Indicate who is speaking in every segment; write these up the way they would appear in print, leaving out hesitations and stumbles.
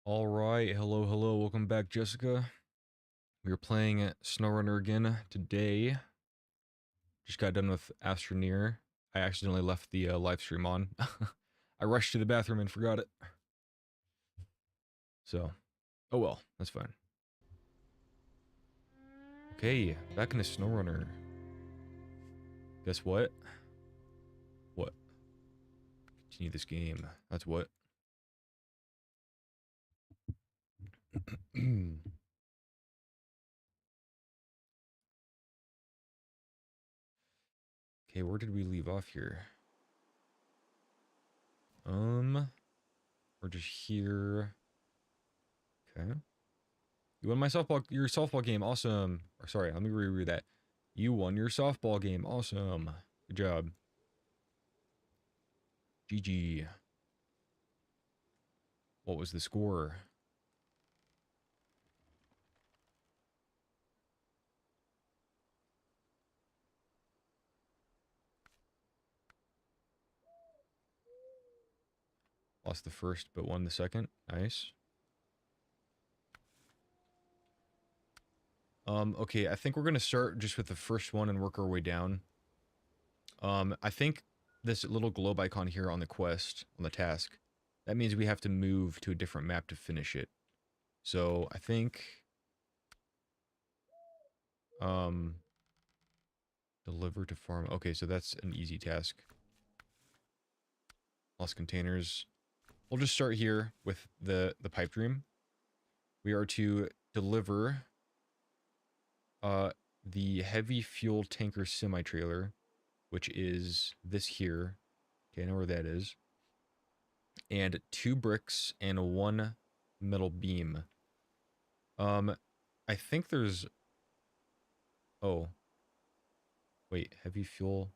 Speaker 1: Alright, hello, welcome back, Jessica. We are playing Snowrunner again today. Just got done with Astroneer. I accidentally left the live stream on. I rushed to the bathroom and forgot it. So, oh well, that's fine. Okay, back into Snowrunner. Guess what? What? Continue this game. That's what? Okay, where did we leave off here? We're just here. Okay. You won your softball game, awesome. Or sorry, let me reread that. You won your softball game, awesome. Good job. GG. What was the score? Lost the first, but won the second. Nice. Okay, I think we're gonna start just with the first one and work our way down. I think this little globe icon here on the quest, on the task, that means we have to move to a different map to finish it. So, I think... Deliver to farm. Okay, so that's an easy task. Lost containers. We'll just start here with the pipe dream. We are to deliver the heavy fuel tanker semi-trailer, which is this here. Okay, I know where that is. And 2 bricks and 1 metal beam. I think there's... Oh. Wait, heavy fuel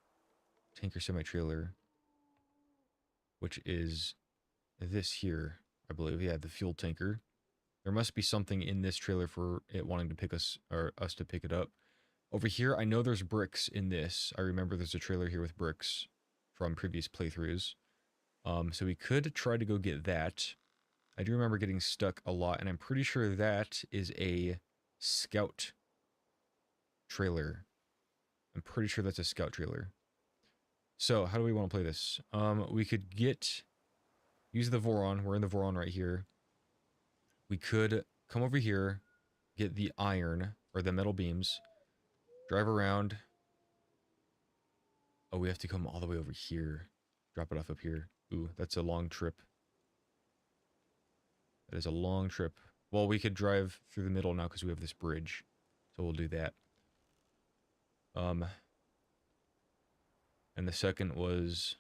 Speaker 1: tanker semi-trailer, which is this here, I believe. Yeah, the fuel tanker. There must be something in this trailer for it wanting to pick us, or us to pick it up. Over here, I know there's bricks in this. I remember there's a trailer here with bricks from previous playthroughs. So we could try to go get that. I do remember getting stuck a lot, and I'm pretty sure that is a scout trailer. I'm pretty sure that's a scout trailer. So, how do we want to play this? We could use the Voron. We're in the Voron right here. We could come over here, get the iron, or the metal beams, drive around. Oh, we have to come all the way over here. Drop it off up here. Ooh, that's a long trip. That is a long trip. Well, we could drive through the middle now because we have this bridge. So we'll do that. And the second was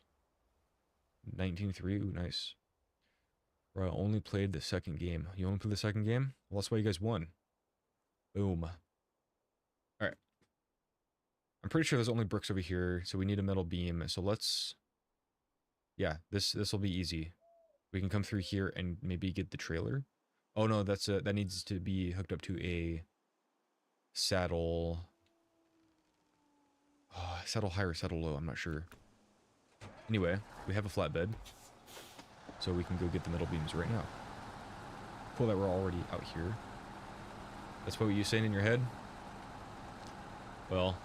Speaker 1: 19-3. Ooh, nice. Bro, I only played the second game. You only played the second game? Well, that's why you guys won. Boom. Alright. I'm pretty sure there's only bricks over here, so we need a metal beam. So let's... Yeah, this will be easy. We can come through here and maybe get the trailer. Oh no, that needs to be hooked up to a saddle. Oh, saddle high or saddle low, I'm not sure. Anyway, we have a flatbed, so we can go get the metal beams right now. Cool that we're already out here. That's what you saying in your head? Well,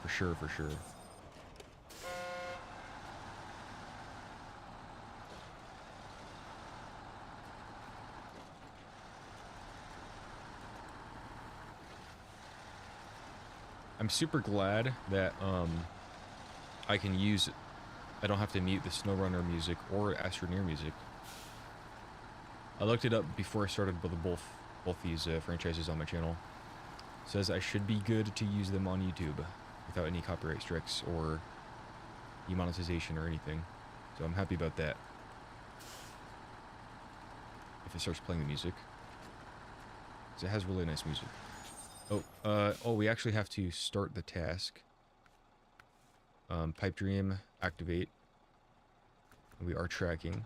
Speaker 1: for sure, for sure. I'm super glad that I can use... I don't have to mute the Snowrunner music or Astroneer music. I looked it up before I started with both these franchises on my channel. It says I should be good to use them on YouTube without any copyright strikes or demonetization or anything. So I'm happy about that. If it starts playing the music. Because it has really nice music. Oh, we actually have to start the task. Pipe dream, activate. We are tracking.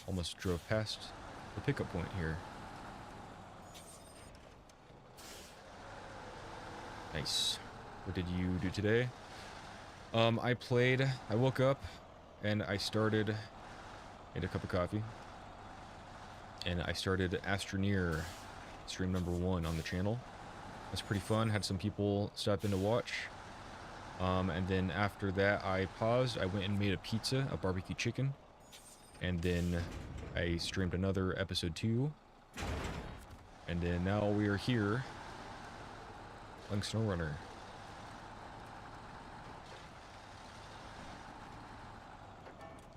Speaker 1: Almost drove past the pickup point here. Nice. What did you do today? I woke up, and I started, made a cup of coffee, and I started Astroneer, stream number 1 on the channel. That's pretty fun. Had some people stop in to watch. And then after that, I paused. I went and made a pizza, a barbecue chicken. And then I streamed another episode 2. And then now we are here playing Snowrunner.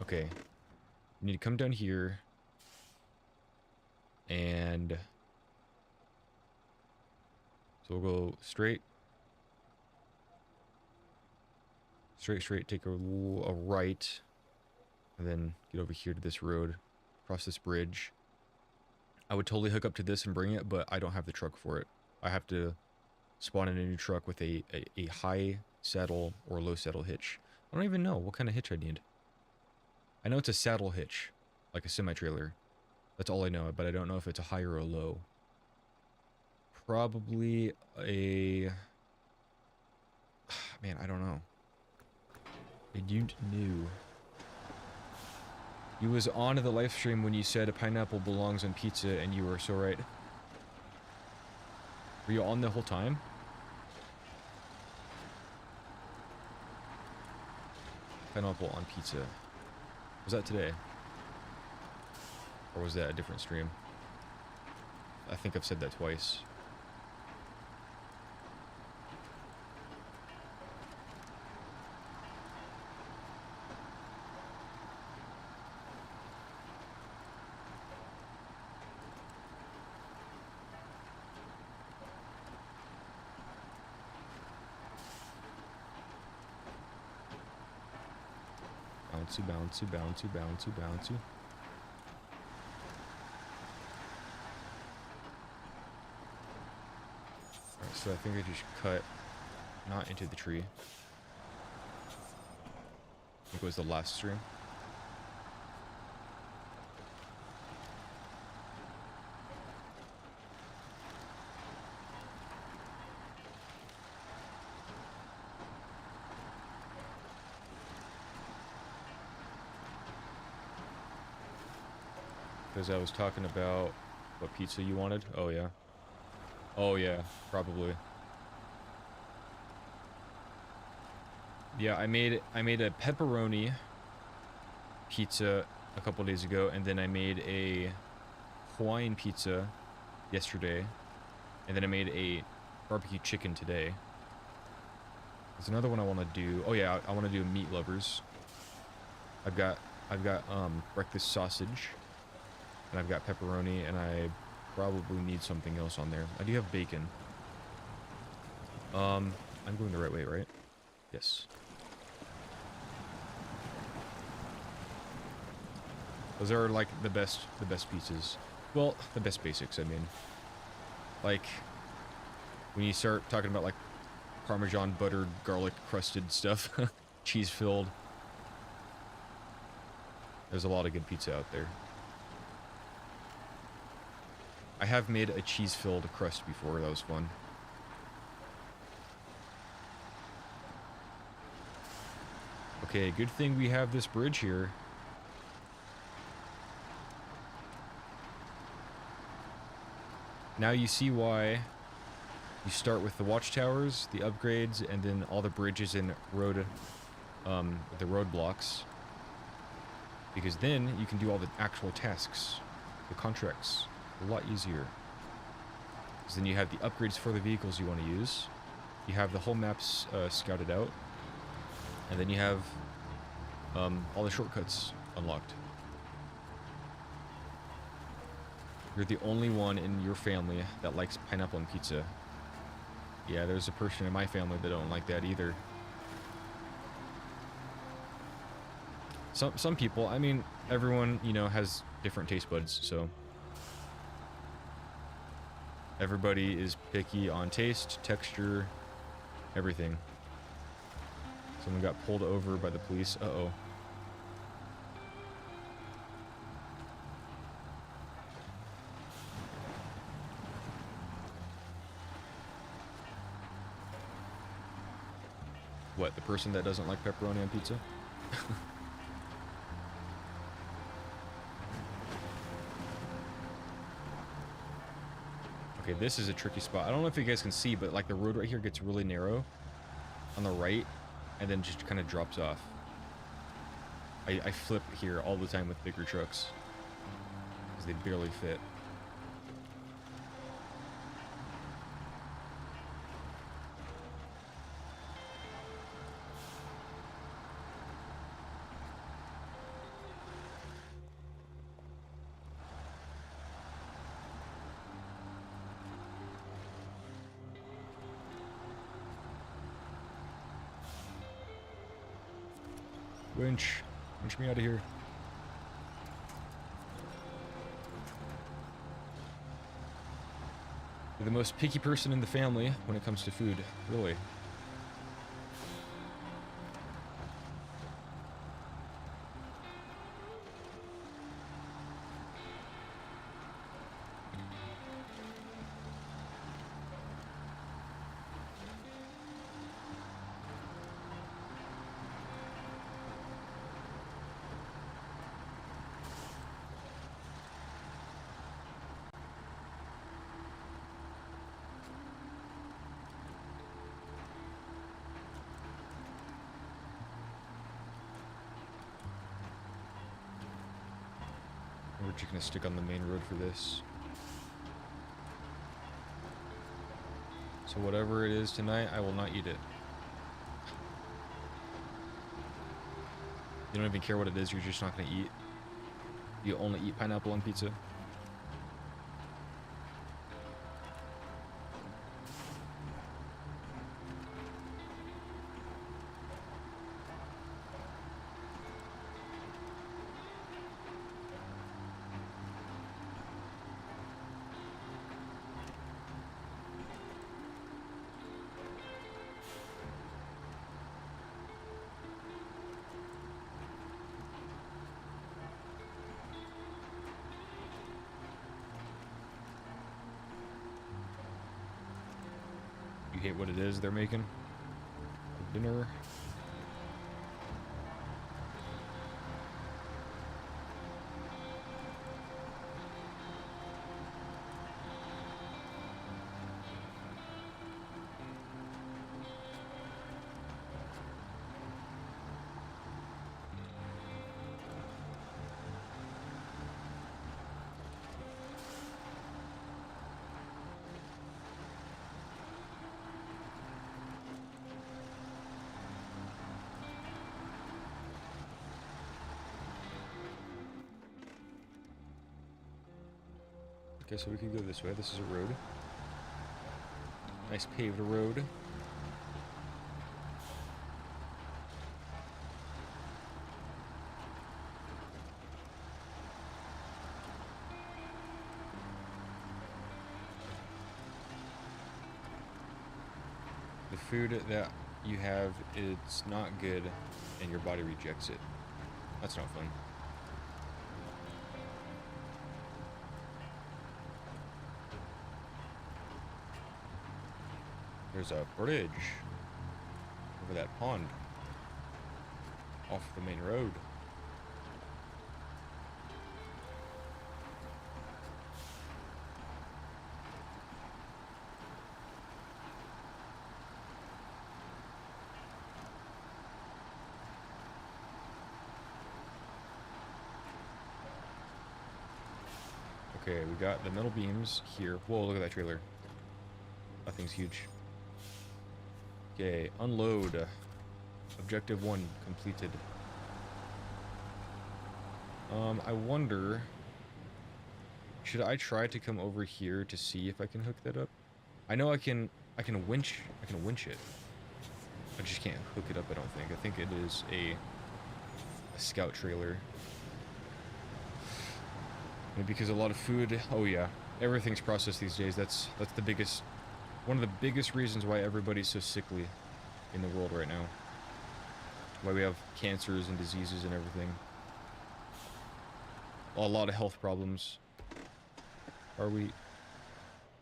Speaker 1: Okay. You need to come down here. And so we'll go straight. Straight, take a right. And then get over here to this road. Cross this bridge. I would totally hook up to this and bring it, but I don't have the truck for it. I have to spawn in a new truck with a high saddle or low saddle hitch. I don't even know what kind of hitch I need. I know it's a saddle hitch, like a semi-trailer. That's all I know, but I don't know if it's a high or a low. Probably a... Man, I don't know. I don't know. You was on the live stream when you said a pineapple belongs on pizza, and you were so right. Were you on the whole time? Pineapple on pizza. Was that today? Or was that a different stream? I think I've said that twice. Bouncy. Alright, so I think I just cut not into the tree. I think it was the last stream. Because I was talking about what pizza you wanted. Oh yeah. Oh yeah, probably. Yeah, I made a pepperoni pizza a couple days ago, and then I made a Hawaiian pizza yesterday, and then I made a barbecue chicken today. There's another one I want to do. Oh yeah, I want to do meat lovers. I've got breakfast sausage. And I've got pepperoni, and I probably need something else on there. I do have bacon. I'm going the right way, right? Yes. Those are like the best pizzas. Well, the best basics, I mean. Like, when you start talking about like Parmesan, buttered, garlic crusted stuff, cheese filled. There's a lot of good pizza out there. I have made a cheese-filled crust before. That was fun. Okay, good thing we have this bridge here. Now you see why you start with the watchtowers, the upgrades, and then all the bridges and road, the roadblocks. Because then you can do all the actual tasks, the contracts. A lot easier. Because then you have the upgrades for the vehicles you want to use. You have the whole maps scouted out. And then you have all the shortcuts unlocked. You're the only one in your family that likes pineapple on pizza. Yeah, there's a person in my family that don't like that either. Some people, I mean, everyone, you know, has different taste buds, so... Everybody is picky on taste, texture, everything. Someone got pulled over by the police. Uh-oh. What, the person that doesn't like pepperoni on pizza? Okay, this is a tricky spot. I don't know if you guys can see, but like the road right here gets really narrow on the right and then just kind of drops off. I flip here all the time with bigger trucks because they barely fit. Winch me out of here. You're the most picky person in the family when it comes to food, really. We're just gonna stick on the main road for this. So whatever it is tonight, I will not eat it. You don't even care what it is, you're just not gonna eat. You only eat pineapple on pizza. You hate what it is they're making for dinner. Okay, so we can go this way. This is a road. Nice paved road. The food that you have, it's not good, and your body rejects it. That's not fun. There's a bridge over that pond off the main road. Okay, we got the metal beams here. Whoa, look at that trailer. That thing's huge. Okay, unload. Objective 1 completed. I wonder, should I try to come over here to see if I can hook that up? I know I can winch it. I just can't hook it up, I don't think. I think it is a scout trailer. Maybe because a lot of food, oh yeah, everything's processed these days. That's the biggest, one of the biggest reasons why everybody's so sickly in the world right now. Why we have cancers and diseases and everything. A lot of health problems. Are we...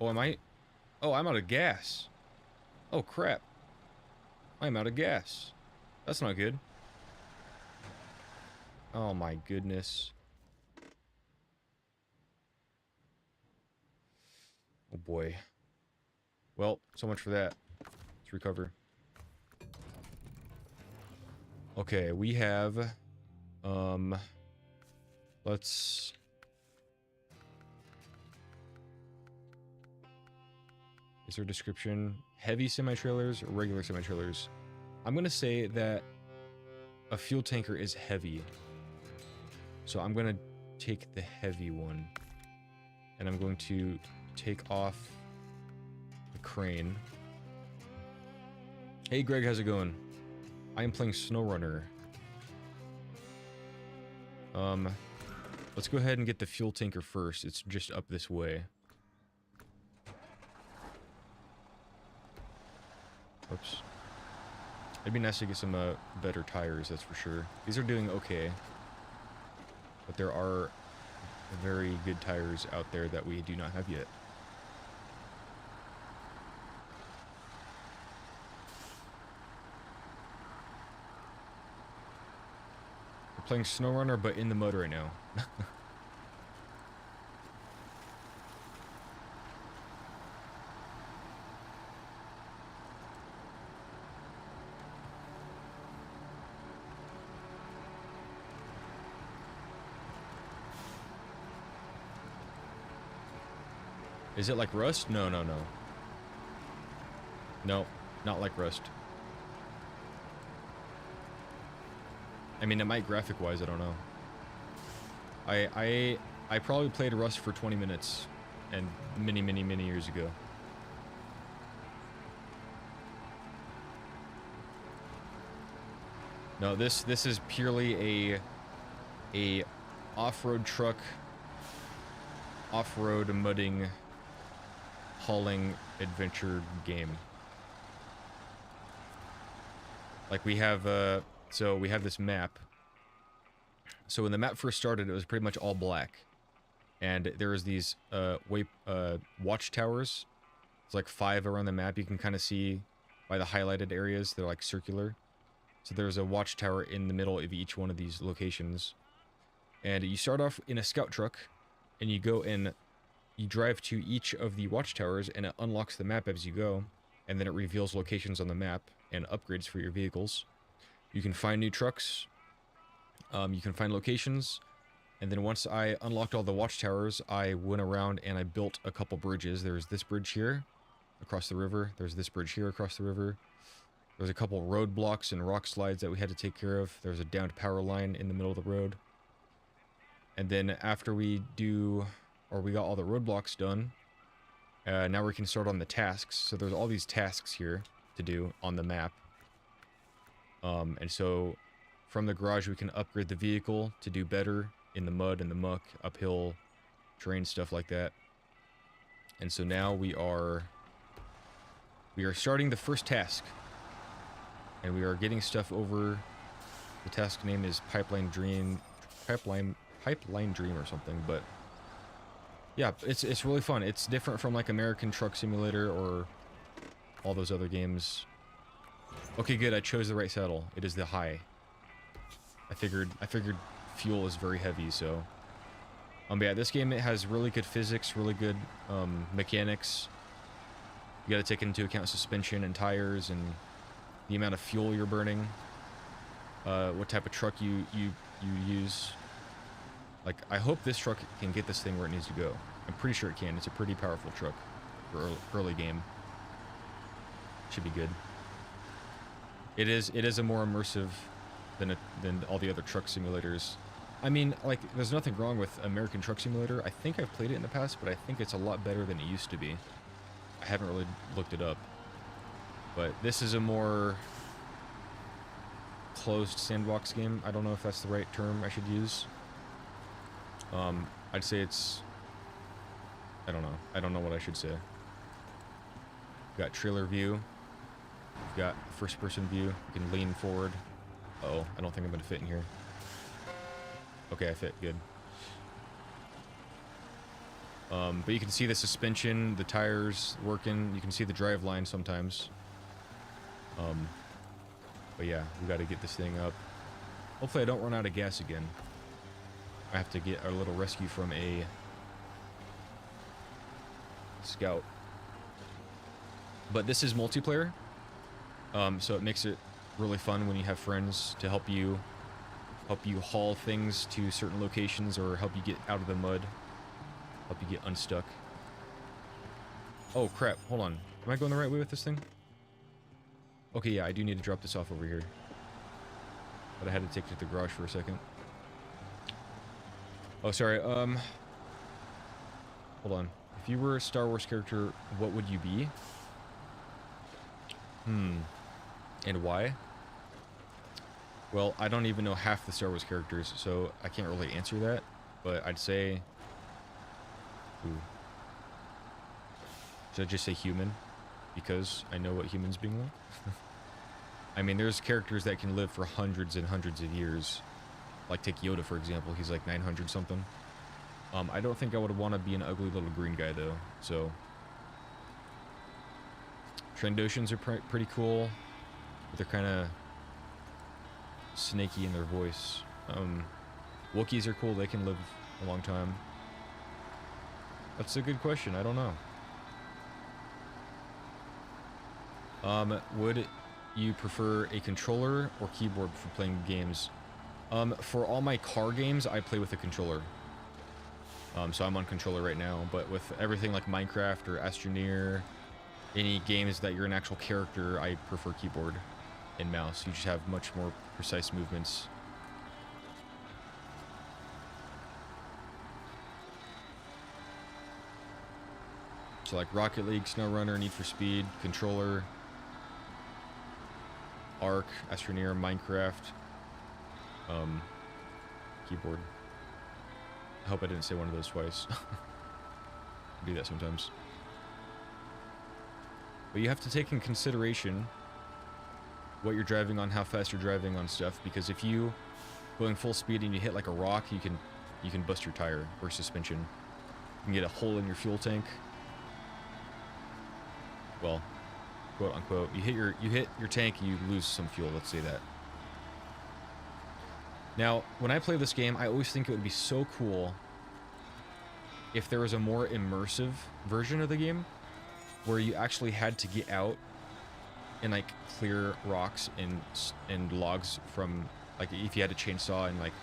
Speaker 1: Oh, am I... Oh, I'm out of gas. Oh, crap. I'm out of gas. That's not good. Oh, my goodness. Oh, boy. Well, so much for that. Let's recover. Okay, we have... let's... Is there a description? Heavy semi-trailers or regular semi-trailers? I'm going to say that a fuel tanker is heavy. So I'm going to take the heavy one. And I'm going to take off the crane. Hey Greg, how's it going? I am playing Snowrunner. Let's go ahead and get the fuel tanker first. It's just up this way. Oops. It'd be nice to get some better tires, that's for sure. These are doing okay. But there are very good tires out there that we do not have yet. We're playing Snowrunner, but in the mud right now. Is it like Rust? No, no, no. No, not like Rust. I mean, it might graphic-wise, I don't know. I probably played Rust for 20 minutes, and many years ago. No, this is purely a off-road truck, off-road mudding, hauling adventure game. Like we have so we have this map. So when the map first started, it was pretty much all black, and there was these watchtowers. It's like 5 around the map. You can kind of see by the highlighted areas, they're like circular. So there's a watchtower in the middle of each one of these locations, and you start off in a scout truck, and you go in. You drive to each of the watchtowers, and it unlocks the map as you go, and then it reveals locations on the map and upgrades for your vehicles. You can find new trucks, you can find locations, and then once I unlocked all the watchtowers, I went around and I built a couple bridges. There's this bridge here, across the river. There's this bridge here, across the river. There's a couple roadblocks and rock slides that we had to take care of. There's a downed power line in the middle of the road. And then after we got all the roadblocks done, now we can start on the tasks. So there's all these tasks here to do on the map. And so from the garage we can upgrade the vehicle to do better in the mud and the muck, uphill terrain, stuff like that. And so now we are starting the first task. And we are getting stuff over. The task name is Pipeline Dream or something, but yeah, it's really fun. It's different from like American Truck Simulator or all those other games. Okay, good. I chose the right saddle. It is the high. I figured fuel is very heavy, so yeah, this game, it has really good physics, really good mechanics. You got to take into account suspension and tires and the amount of fuel you're burning, what type of truck you use. Like, I hope this truck can get this thing where it needs to go. I'm pretty sure it can. It's a pretty powerful truck for early game. Should be good. It is a more immersive than all the other truck simulators. I mean, like, there's nothing wrong with American Truck Simulator. I think I've played it in the past, but I think it's a lot better than it used to be. I haven't really looked it up. But this is a more closed sandbox game. I don't know if that's the right term I should use. I'd say it's... I don't know. I don't know what I should say. We've got trailer view. We've got first-person view. You can lean forward. Uh-oh, I don't think I'm going to fit in here. Okay, I fit. Good. But you can see the suspension, the tires working. You can see the drive line sometimes. But yeah, we got to get this thing up. Hopefully I don't run out of gas again. I have to get our little rescue from a scout. But this is multiplayer, so it makes it really fun when you have friends to help you haul things to certain locations or help you get out of the mud, help you get unstuck. Oh crap, hold on. Am I going the right way with this thing? Okay, yeah, I do need to drop this off over here. But I had to take it to the garage for a second. Oh, sorry, hold on. If you were a Star Wars character, what would you be? And why? Well, I don't even know half the Star Wars characters, so I can't really answer that. But I'd say... Ooh. Should I just say human? Because I know what humans being like? I mean, there's characters that can live for hundreds and hundreds of years. Like, take Yoda, for example. He's like 900 something. I don't think I would want to be an ugly little green guy, though. So... Trandoshans are pretty cool. But they're kind of... snaky in their voice. Wookiees are cool. They can live a long time. That's a good question. I don't know. Would you prefer a controller or keyboard for playing games? For all my car games, I play with a controller. So I'm on controller right now, but with everything like Minecraft or Astroneer, any games that you're an actual character, I prefer keyboard and mouse. You just have much more precise movements. So like Rocket League, Snowrunner, Need for Speed, controller, Ark, Astroneer, Minecraft, keyboard. I hope I didn't say one of those twice. I do that sometimes. But you have to take in consideration what you're driving on, how fast you're driving on stuff, because if you going full speed and you hit like a rock, you can bust your tire or suspension. You can get a hole in your fuel tank. Well, quote unquote, you hit your tank and you lose some fuel, let's say that. Now, when I play this game, I always think it would be so cool if there was a more immersive version of the game where you actually had to get out and like clear rocks and logs from, like, if you had a chainsaw and like,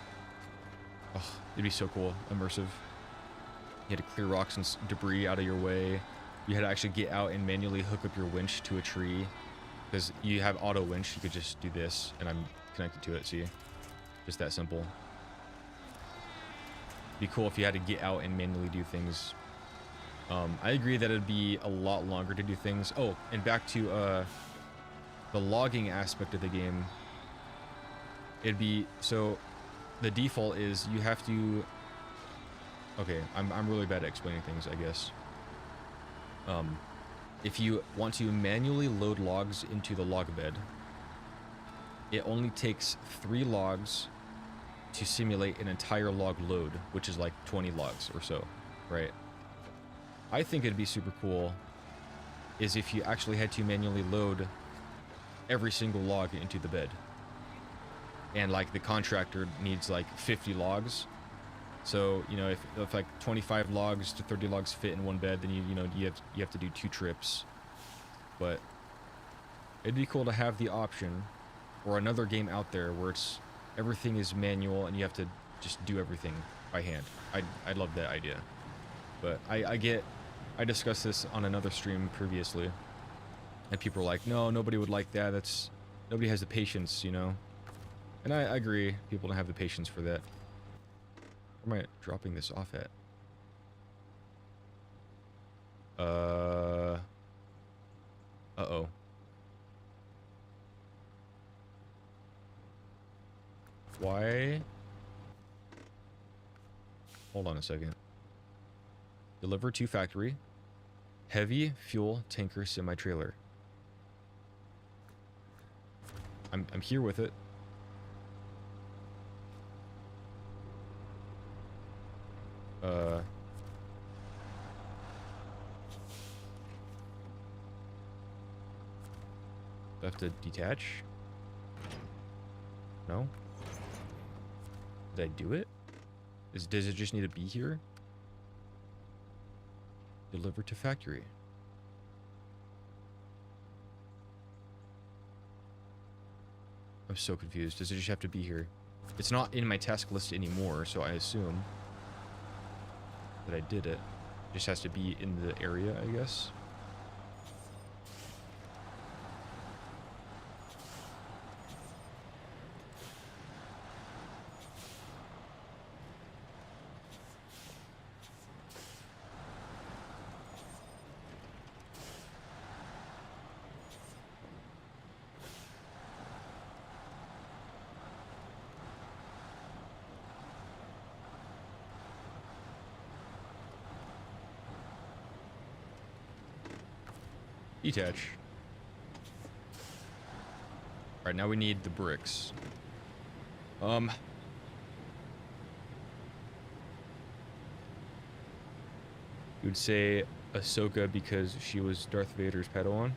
Speaker 1: oh, it'd be so cool, immersive. You had to clear rocks and debris out of your way. You had to actually get out and manually hook up your winch to a tree, because you have auto winch. You could just do this, and I'm connected to it. See, just that simple. It'd be cool if you had to get out and manually do things. I agree that it'd be a lot longer to do things. Oh, and back to the logging aspect of the game. It'd be, so the default is you have to, okay, I'm really bad at explaining things, I guess. If you want to manually load logs into the log bed, it only takes 3 logs to simulate an entire log load, which is like 20 logs or so, right? I think it'd be super cool is if you actually had to manually load every single log into the bed. And like the contractor needs like 50 logs. So, you know, if like 25 logs to 30 logs fit in one bed, then you have to do 2 trips. But it'd be cool to have the option, or another game out there where it's everything is manual and you have to just do everything by hand. I love that idea. But I discussed this on another stream previously, and people were like, no, nobody would like that. Nobody has the patience, you know. And I agree, people don't have the patience for that. Where am I dropping this off at? Uh-oh. Why? Hold on a second. Deliver to factory. Heavy fuel tanker semi-trailer. I'm here with it. Do I have to detach? No? Did I do it? Does it just need to be here? Deliver to factory. I'm so confused. Does it just have to be here? It's not in my task list anymore, so I assume that I did it. It just has to be in the area, I guess. Detach. Alright, now we need the bricks. You would say Ahsoka because she was Darth Vader's Padawan? Is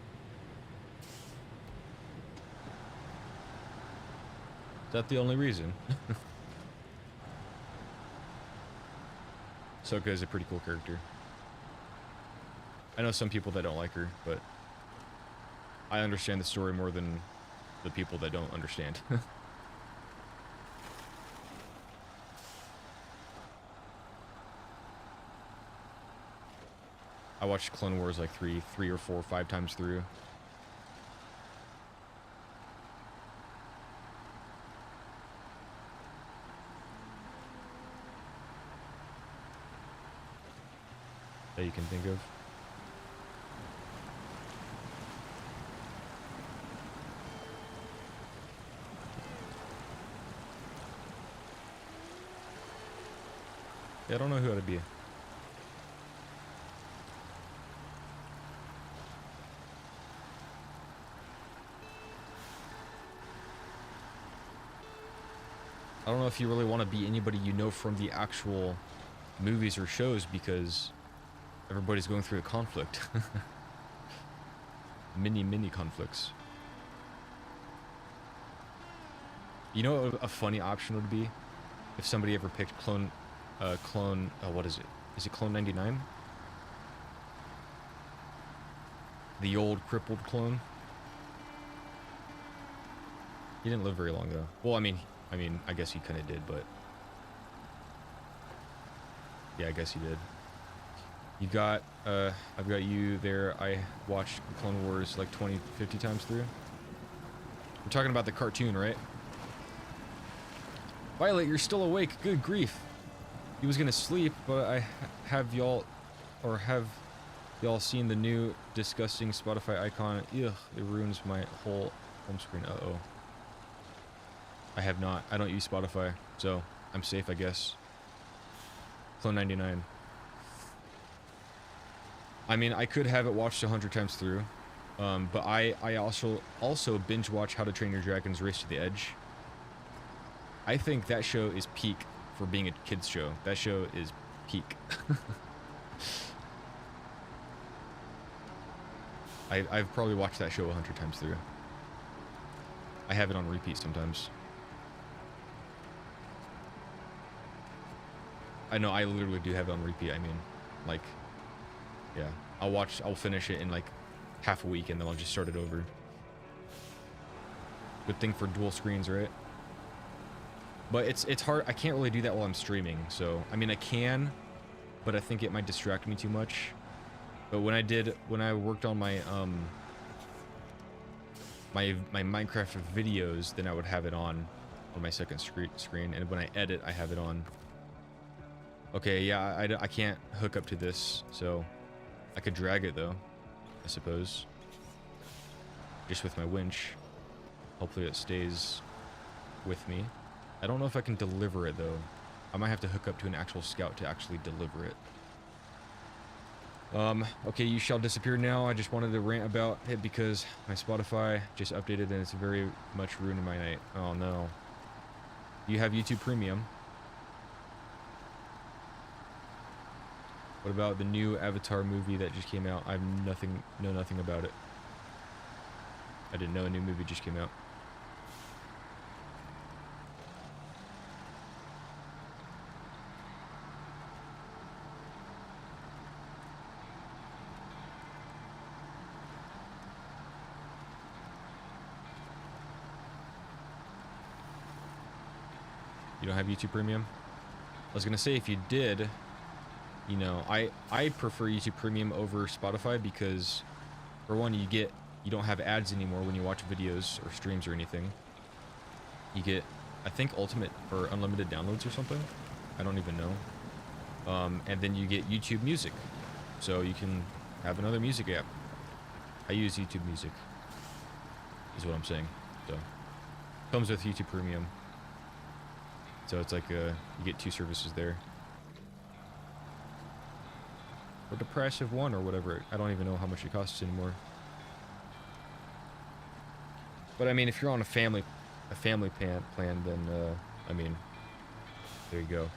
Speaker 1: that the only reason? Ahsoka is a pretty cool character. I know some people that don't like her, but I understand the story more than the people that don't understand. I watched Clone Wars like three or four, 5 times through. That you can think of. Yeah, I don't know who that'd be. I don't know if you really want to be anybody you know from the actual movies or shows because everybody's going through a conflict. mini conflicts. You know what a funny option would be? If somebody ever picked what is it? Is it Clone 99? The old crippled clone? He didn't live very long though. Well, I mean, I guess he kind of did, but yeah, I guess he did. You got, I've got you there. I watched Clone Wars like 20, 50 times through. We're talking about the cartoon, right? Violet, you're still awake. Good grief. He was gonna sleep, but have y'all seen the new disgusting Spotify icon? Ugh, it ruins my whole home screen. Uh-oh. I have not. I don't use Spotify, so I'm safe, I guess. Clone 99. I mean, I could have it watched 100 times through, but I also binge watch How to Train Your Dragon's Race to the Edge. I think that show is peak for being a kids show. That show is peak. I've probably watched that show 100 times through. I have it on repeat sometimes. I know, I literally do have it on repeat. I mean, like, yeah. I'll finish it in like half a week and then I'll just start it over. Good thing for dual screens, right? But it's hard. I can't really do that while I'm streaming. So, I mean, I can, but I think it might distract me too much. But when I worked on my my Minecraft videos, then I would have it on my second screen, and when I edit, I have it on. Okay, yeah, I can't hook up to this, so I could drag it though, I suppose. Just with my winch. Hopefully it stays with me. I don't know if I can deliver it though. I might have to hook up to an actual scout to actually deliver it. Okay, you shall disappear now. I just wanted to rant about it because my Spotify just updated and it's very much ruining my night. Oh no. You have YouTube Premium. What about the new Avatar movie that just came out? I know nothing about it. I didn't know a new movie just came out. You don't have YouTube Premium? I was gonna say if you did, you know, I prefer YouTube Premium over Spotify because, for one, you don't have ads anymore when you watch videos or streams or anything. You get, I think, Ultimate for unlimited downloads or something. I don't even know. And then you get YouTube Music, so you can have another music app. I use YouTube Music, is what I'm saying. So, comes with YouTube Premium. So it's like you get 2 services there. Or the price of one or whatever. I don't even know how much it costs anymore. But I mean, if you're on a family plan, then I mean, there you go.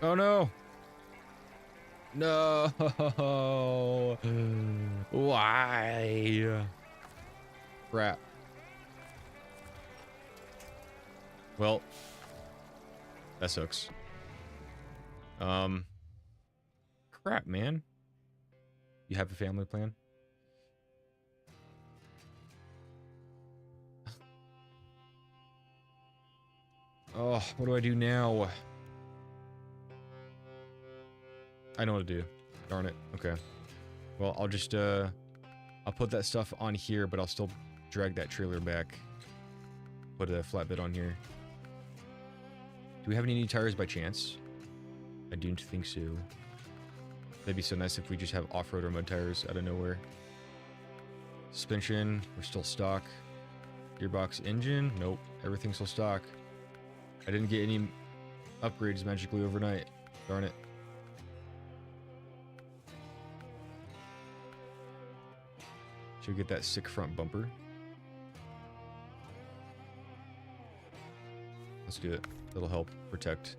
Speaker 1: Oh no! No! Why? Crap. Well, that sucks. Crap, man. You have a family plan? Oh, what do I do now? I know what to do. Darn it. Okay. Well, I'll just, I'll put that stuff on here, but I'll still drag that trailer back. Put a flatbed on here. Do we have any new tires by chance? I don't think so. That'd be so nice if we just have off-road or mud tires out of nowhere. Suspension, we're still stock. Gearbox, engine, nope. Everything's still stock. I didn't get any upgrades magically overnight. Darn it. Should get that sick front bumper. Let's do it. That'll help protect.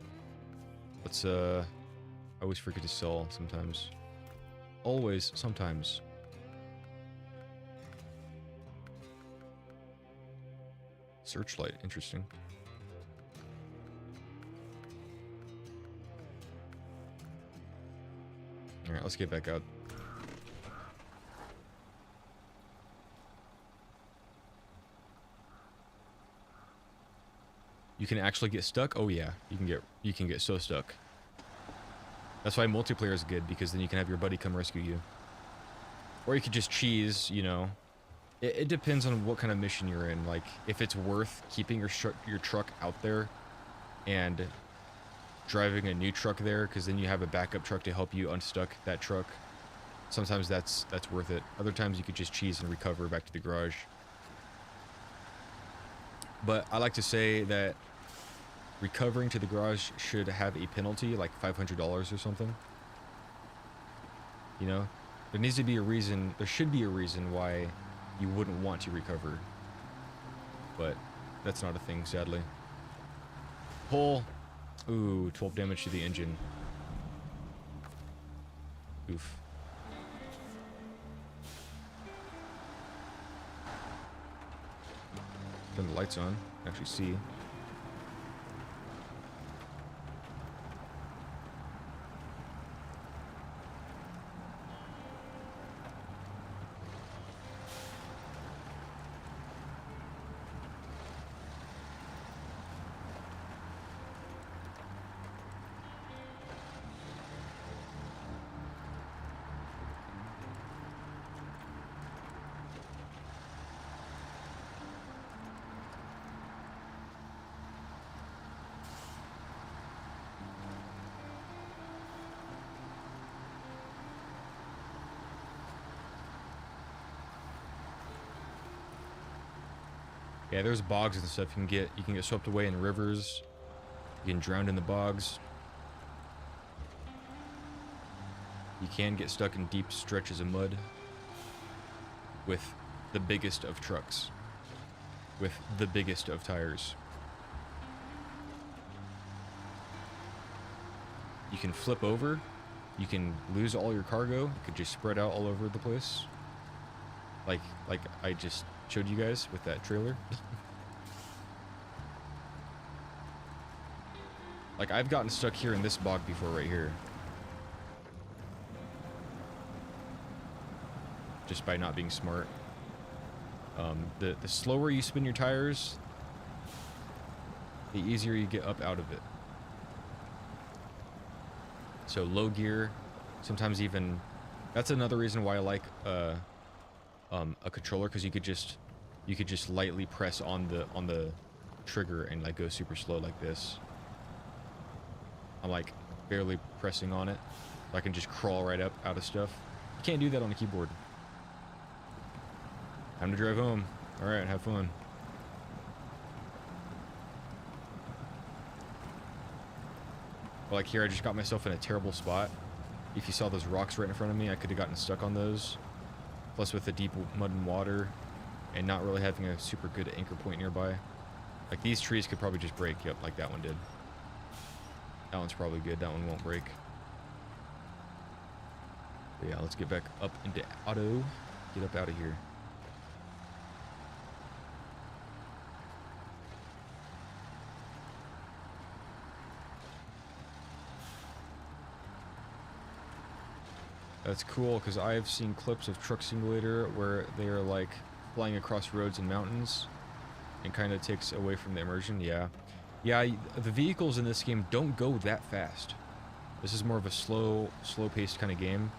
Speaker 1: Let's, I always forget to sell sometimes. Always, sometimes. Searchlight, interesting. Alright, let's get back out. You can actually get stuck? Oh yeah, you can get so stuck. That's why multiplayer is good, because then you can have your buddy come rescue you. Or you could just cheese, you know. It depends on what kind of mission you're in. Like, if it's worth keeping your truck out there and driving a new truck there, because then you have a backup truck to help you unstuck that truck. Sometimes that's worth it. Other times you could just cheese and recover back to the garage. But I like to say that recovering to the garage should have a penalty, like $500 or something. You know? There needs to be a reason, there should be a reason why you wouldn't want to recover. But that's not a thing, sadly. Pull. Ooh, 12 damage to the engine. Oof. Turn the lights on. Actually see. Yeah, there's bogs and stuff you can get swept away in rivers. You can drown in the bogs. You can get stuck in deep stretches of mud with the biggest of trucks, with the biggest of tires. You can flip over. You can lose all your cargo. It could just spread out all over the place. Like I just showed you guys with that trailer. Like, I've gotten stuck here in this bog before right here. Just by not being smart. The slower you spin your tires, the easier you get up out of it. So low gear, sometimes even... That's another reason why I like a controller, because you could just lightly press on the trigger and like go super slow like this. I'm like barely pressing on it, so I can just crawl right up out of stuff. You can't do that on the keyboard. Time to drive home. All right, have fun. But like here, I just got myself in a terrible spot. If you saw those rocks right in front of me, I could have gotten stuck on those. Plus with the deep mud and water and not really having a super good anchor point nearby. Like these trees could probably just break. Yep, like that one did. That one's probably good. That one won't break. But yeah, let's get back up into auto. Get up out of here. That's cool, because I've seen clips of Truck Simulator where they are like flying across roads and mountains and kind of takes away from the immersion. Yeah. Yeah, the vehicles in this game don't go that fast. This is more of a slow-paced kind of game.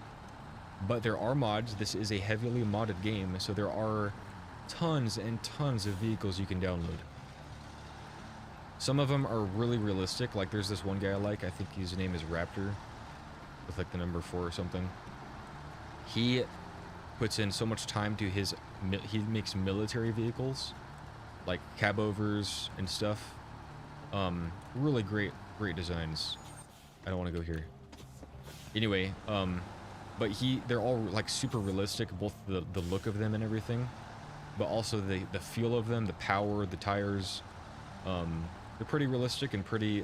Speaker 1: But there are mods. This is a heavily modded game, so there are tons and tons of vehicles you can download. Some of them are really realistic. Like there's this one guy I like. I think his name is Raptor, with like the number 4 or something. He puts in so much time to his... He makes military vehicles, like cabovers and stuff. Really great designs. I don't want to go here. Anyway, but they're all like super realistic, both the look of them and everything, but also the feel of them, the power, the tires. They're pretty realistic and pretty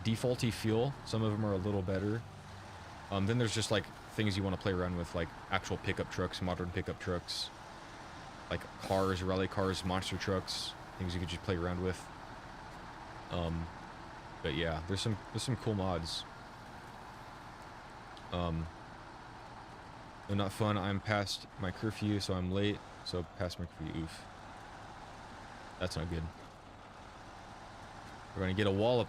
Speaker 1: defaulty feel. Some of them are a little better. Then there's just like things you want to play around with, like actual pickup trucks, modern pickup trucks, like cars, rally cars, monster trucks, things you could just play around with. But yeah, there's some cool mods. They're not fun. I'm past my curfew, so I'm late. So past my curfew. Oof. That's not good. We're gonna get a wallop.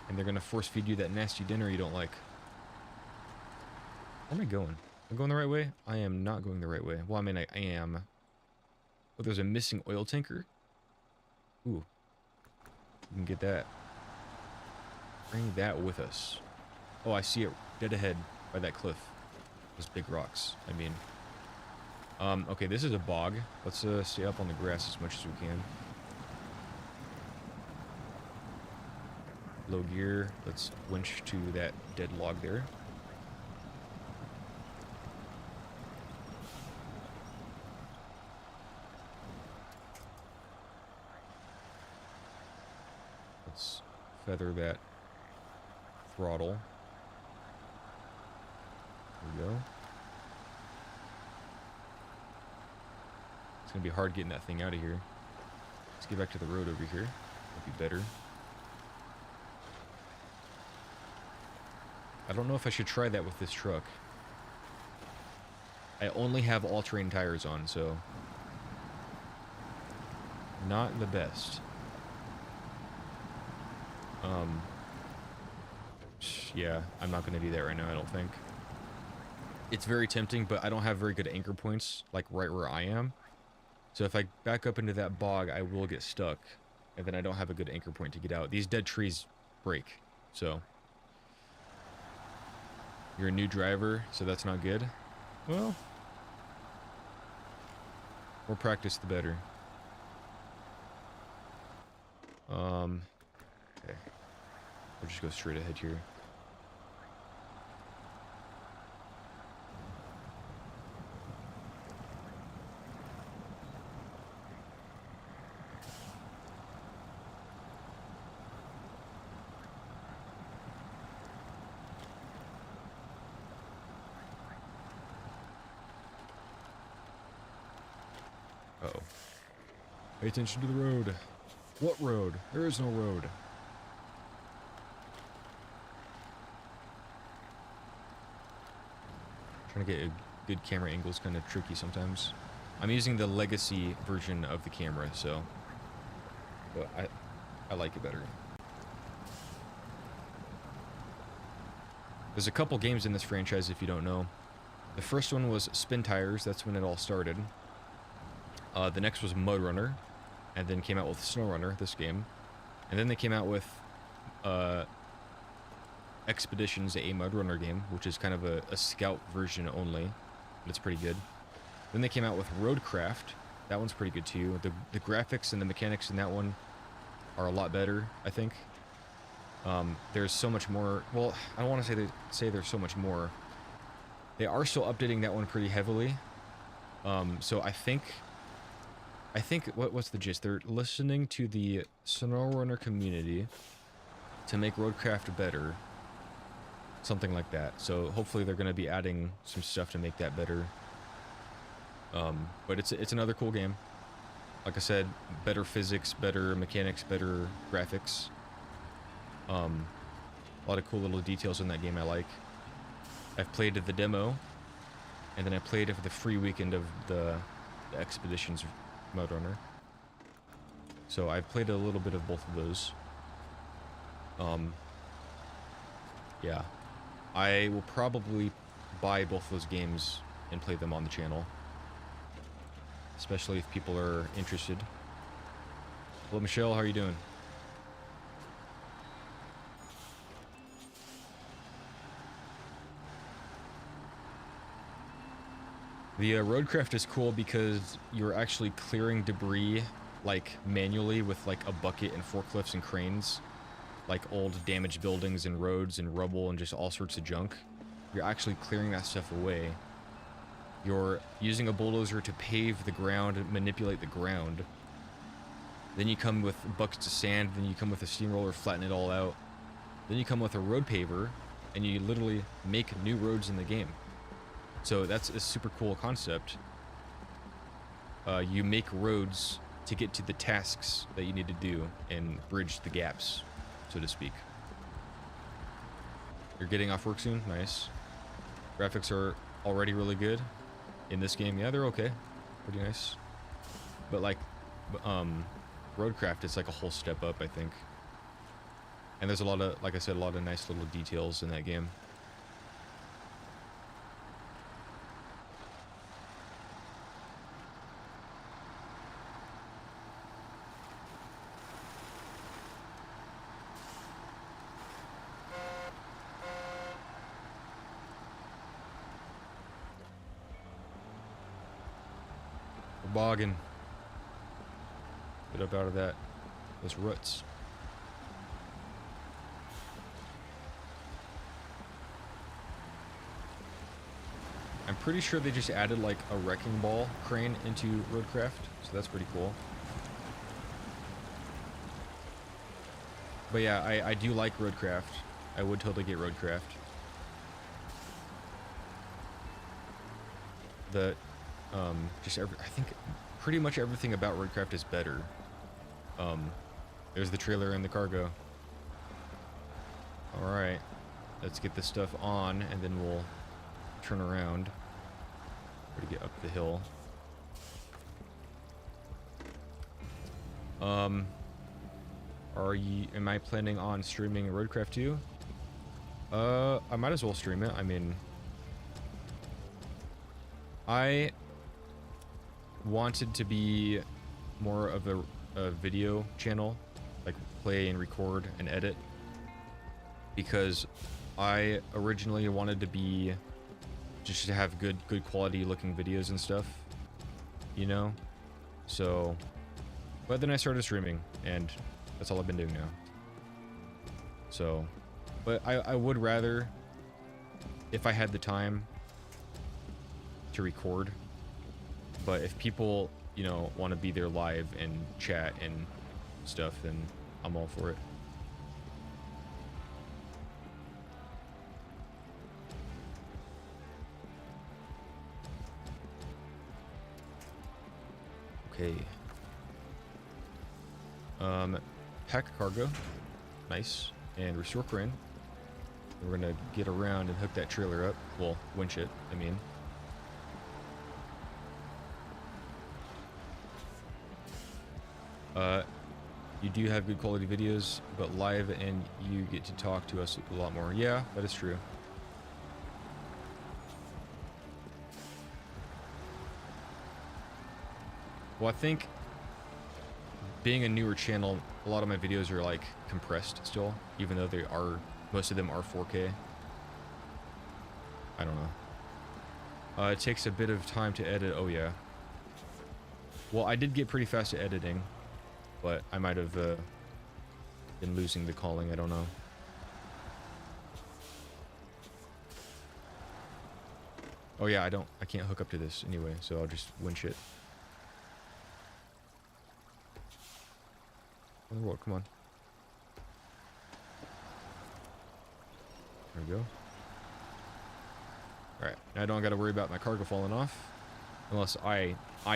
Speaker 1: And they're gonna force feed you that nasty dinner you don't like. Where am I going? Am I going the right way? I am not going the right way. Well, I mean, I am. Oh, there's a missing oil tanker? Ooh. You can get that. Bring that with us. Oh, I see it dead ahead by that cliff. Those big rocks, I mean. Okay, this is a bog. Let's stay up on the grass as much as we can. Low gear. Let's winch to that dead log there. Let's feather that throttle. There we go. It's gonna be hard getting that thing out of here. Let's get back to the road over here. That'd be better. I don't know if I should try that with this truck. I only have all-terrain tires on, so... not the best. Yeah, I'm not going to do that right now, I don't think. It's very tempting, but I don't have very good anchor points, like right where I am. So if I back up into that bog, I will get stuck. And then I don't have a good anchor point to get out. These dead trees break, so... You're a new driver, so that's not good. Well... more practice, the better. Okay. We'll just go straight ahead here. Uh-oh. Pay attention to the road. What road? There is no road. Trying to get a good camera angle is kind of tricky sometimes. I'm using the legacy version of the camera, so but I like it better. There's a couple games in this franchise if you don't know. The first one was Spin Tires, that's when it all started. The next was Mud Runner, and then came out with Snowrunner, this game. And then they came out with Expeditions, a Mud Runner game, which is kind of a scout version only, but it's pretty good. Then they came out with Roadcraft. That one's pretty good too. The graphics and the mechanics in that one are a lot better, I think. There's so much more. Well, I don't want to say there's so much more. They are still updating that one pretty heavily. So I think what's the gist? They're listening to the Snowrunner community to make Roadcraft better. Something like that. So hopefully they're going to be adding some stuff to make that better. But it's another cool game. Like I said, better physics, better mechanics, better graphics. A lot of cool little details in that game I like. I've played the demo, and then I played it for the free weekend of the Expeditions Mud Runner. So I've played a little bit of both of those. Yeah. I will probably buy both those games and play them on the channel. Especially if people are interested. Hello, Michelle. How are you doing? The Roadcraft is cool because you're actually clearing debris, like, manually with, like, a bucket and forklifts and cranes. Like, old damaged buildings and roads and rubble and just all sorts of junk. You're actually clearing that stuff away. You're using a bulldozer to pave the ground and manipulate the ground. Then you come with buckets of sand, then you come with a steamroller, flatten it all out. Then you come with a road paver, and you literally make new roads in the game. So that's a super cool concept. You make roads to get to the tasks that you need to do and bridge the gaps, so to speak. You're getting off work soon? Nice. Graphics are already really good in this game. Yeah, they're okay. Pretty nice. But like, Roadcraft is like a whole step up, I think. And there's a lot of, like I said, a lot of nice little details in that game. Boggin. Get up out of those ruts. I'm pretty sure they just added like a wrecking ball crane into Roadcraft, so that's pretty cool. But yeah, I do like Roadcraft. I would totally get Roadcraft. I think pretty much everything about Roadcraft is better. There's the trailer and the cargo. Alright, let's get this stuff on, and then we'll turn around. Try to get up the hill. Am I planning on streaming Roadcraft 2? I might as well stream it. I mean, I wanted to be more of a video channel, like play and record and edit, because I originally wanted to be just to have good quality looking videos and stuff, you know. So, but then I started streaming, and that's all I've been doing now. So, but I would rather, if I had the time to record. But if people, you know, want to be there live and chat and stuff, then I'm all for it. Okay. Pack cargo. Nice. And restore crane. We're gonna get around and hook that trailer up. Well, winch it, I mean. You do have good quality videos, but live and you get to talk to us a lot more. Yeah, that is true. Well, I think being a newer channel, a lot of my videos are like compressed still, even though they are, most of them are 4K. I don't know. It takes a bit of time to edit. Oh yeah. Well, I did get pretty fast at editing, but I might have been losing the calling. I don't know. Oh yeah, I can't hook up to this anyway, so I'll just winch it. On the road, come on. There we go. Alright, now I don't gotta worry about my cargo falling off. Unless I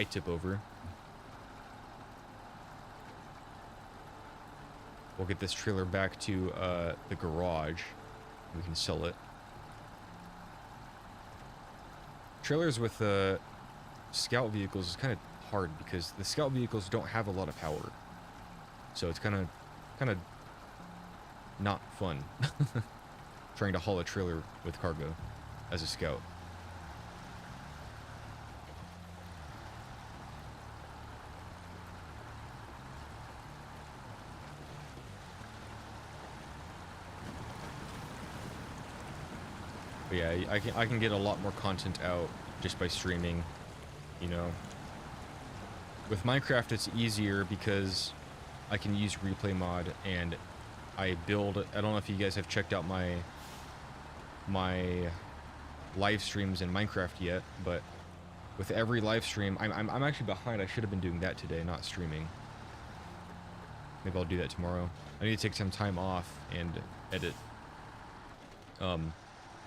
Speaker 1: tip over. We'll get this trailer back to the garage. We can sell it. Trailers with scout vehicles is kind of hard because the scout vehicles don't have a lot of power. So it's kind of not fun trying to haul a trailer with cargo as a scout. But yeah, I can get a lot more content out just by streaming, you know. With Minecraft it's easier because I can use replay mod and I build. I don't know if you guys have checked out my live streams in Minecraft yet, but with every live stream, I'm actually behind. I should have been doing that today, not streaming. Maybe I'll do that tomorrow. I need to take some time off and edit.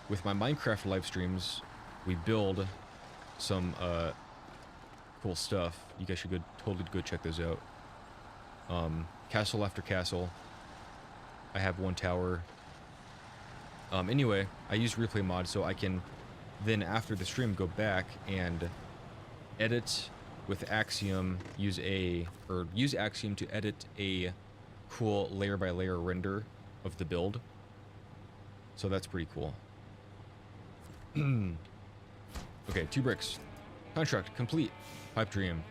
Speaker 1: With my Minecraft live streams, we build some cool stuff. You guys should totally go check those out. Castle after castle. I have one tower. Anyway, I use replay mod so I can then after the stream go back and edit with Axiom, use Axiom to edit a cool layer by layer render of the build. So that's pretty cool. Okay, 2 bricks. Contract complete. Pipe dream.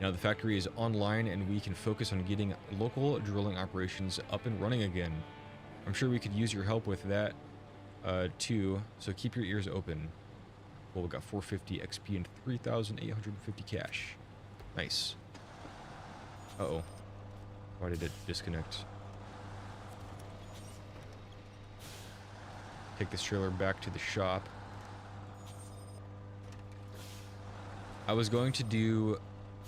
Speaker 1: Now the factory is online and we can focus on getting local drilling operations up and running again. I'm sure we could use your help with that too, so keep your ears open. Well, we got 450 XP and 3,850 cash. Nice. Uh-oh. Why did it disconnect? Take this trailer back to the shop. I was going to do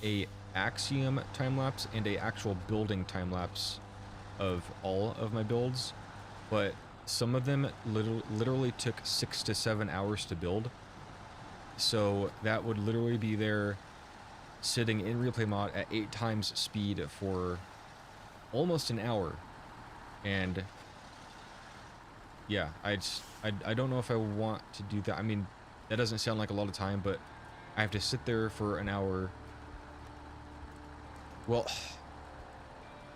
Speaker 1: a Axiom time-lapse and a actual building time-lapse of all of my builds, but some of them literally took 6 to 7 hours to build. So that would literally be there sitting in replay mod at 8 times speed for almost an hour. And yeah, I don't know if I want to do that. I mean, that doesn't sound like a lot of time, but I have to sit there for an hour. Well,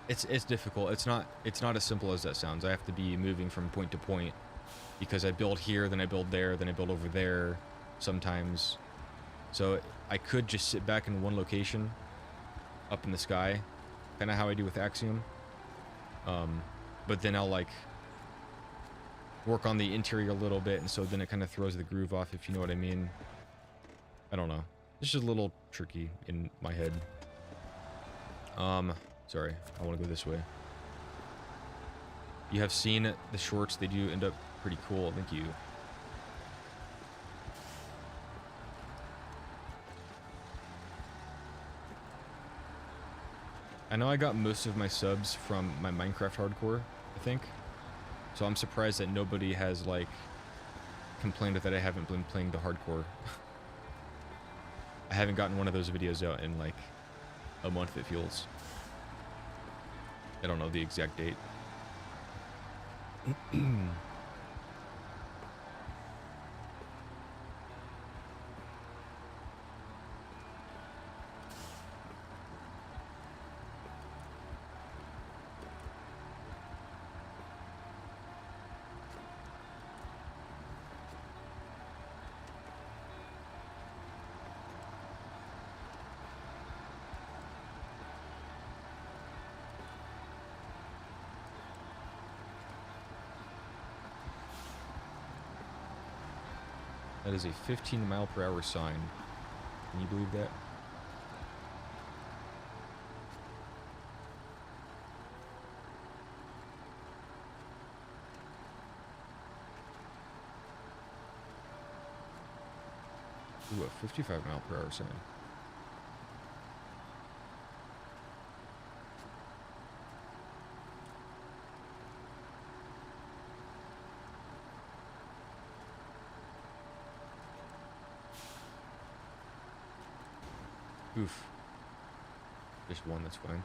Speaker 1: it's difficult. It's not as simple as that sounds. I have to be moving from point to point because I build here, then I build there, then I build over there sometimes. So I could just sit back in one location up in the sky, kind of how I do with Axiom. But then I'll like work on the interior a little bit, and so then it kind of throws the groove off, if you know what I mean. I don't know. It's just a little tricky in my head. Sorry, I want to go this way. You have seen the shorts. They do end up pretty cool. Thank you. I know I got most of my subs from my Minecraft hardcore, I think. So I'm surprised that nobody has, like, complained that I haven't been playing the hardcore. I haven't gotten one of those videos out in, like, a month, it feels. I don't know the exact date. That is a 15-mile-per-hour sign. Can you believe that? Ooh, a 55-mile-per-hour sign. Oof. Just one, that's fine.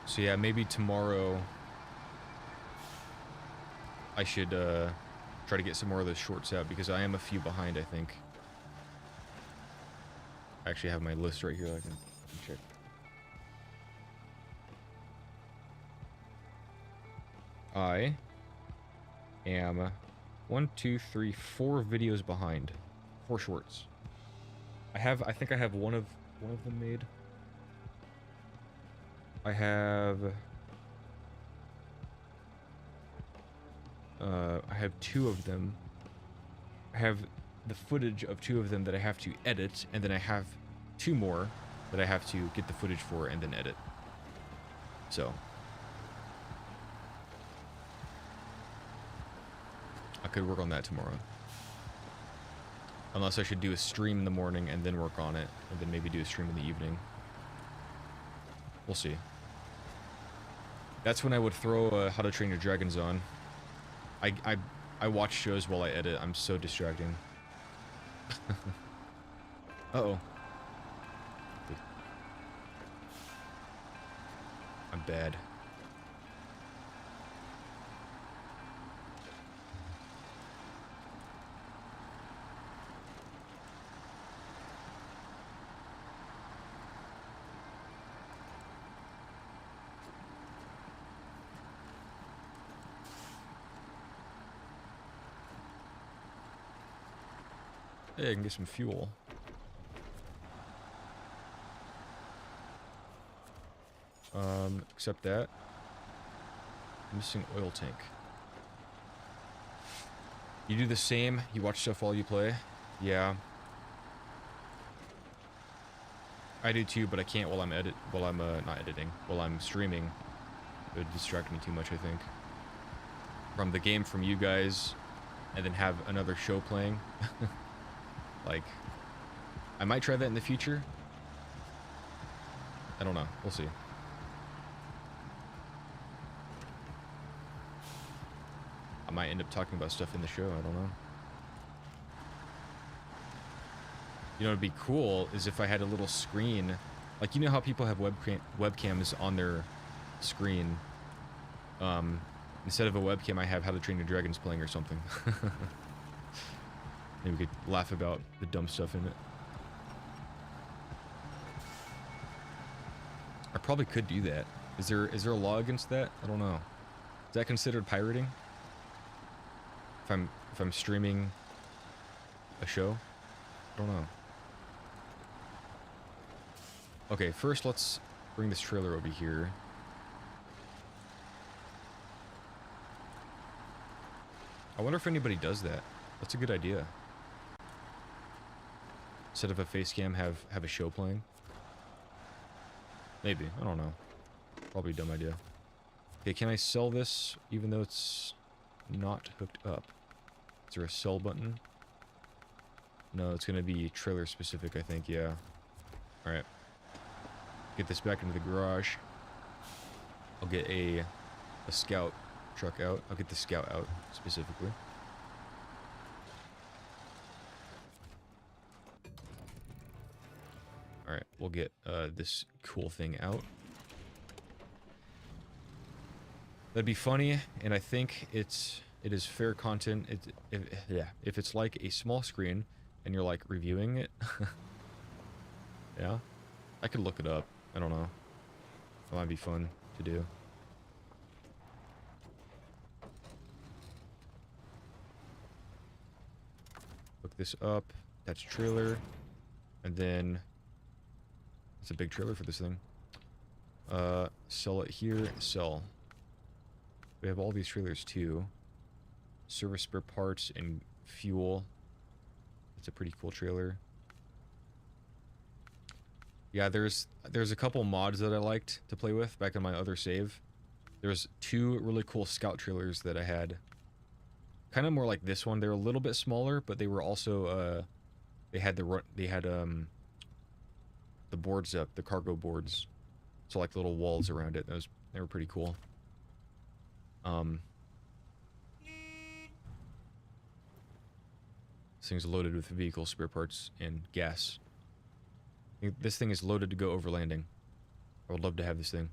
Speaker 1: So yeah, maybe tomorrow I should try to get some more of those shorts out because I am a few behind, I think. I actually have my list right here. I can check. I am 1, 2, 3, 4 videos behind. 4 shorts. I think I have one of them made. I have 2 of them. I have the footage of 2 of them that I have to edit, and then I have 2 more that I have to get the footage for and then edit. So I could work on that tomorrow. Unless I should do a stream in the morning and then work on it, and then maybe do a stream in the evening. We'll see. That's when I would throw How to Train Your Dragons on. I watch shows while I edit. I'm so distracting. Uh-oh. I'm bad. Hey, I can get some fuel. Except that. Missing oil tank. You do the same? You watch stuff while you play? Yeah. I do too, but I can't while I'm not editing. While I'm streaming. It would distract me too much, I think. From the game from you guys, and then have another show playing. Like, I might try that in the future. I don't know. We'll see. I might end up talking about stuff in the show. I don't know. You know, it'd be cool is if I had a little screen. Like, you know how people have webcams on their screen? Instead of a webcam, I have How to Train Your Dragons playing or something. Maybe we could laugh about the dumb stuff in it. I probably could do that. Is there a law against that? I don't know. Is that considered pirating? If I'm streaming a show? I don't know. Okay, first let's bring this trailer over here. I wonder if anybody does that. That's a good idea. Instead of a face cam, have a show playing. Maybe. I don't know. Probably a dumb idea. Okay, can I sell this even though it's not hooked up. Is there a sell button? No, it's gonna be trailer specific, I think, yeah. Alright. Get this back into the garage. I'll get a scout truck out. I'll get the scout out, specifically. Alright, we'll get this cool thing out. That'd be funny, and I think it is fair content. If it's like a small screen, and you're like reviewing it, yeah, I could look it up. I don't know. That might be fun to do. Look this up. That's trailer, and then it's a big trailer for this thing. Sell it here. Sell. We have all these trailers too. Service spare parts and fuel. It's a pretty cool trailer. Yeah, there's a couple mods that I liked to play with back on my other save. There's 2 really cool scout trailers that I had. Kind of more like this one. They're a little bit smaller, but they were also they had the boards up, the cargo boards. So like little walls around it. They were pretty cool. This thing's loaded with vehicle spare parts and gas. This thing is loaded to go over landing. I would love to have this thing.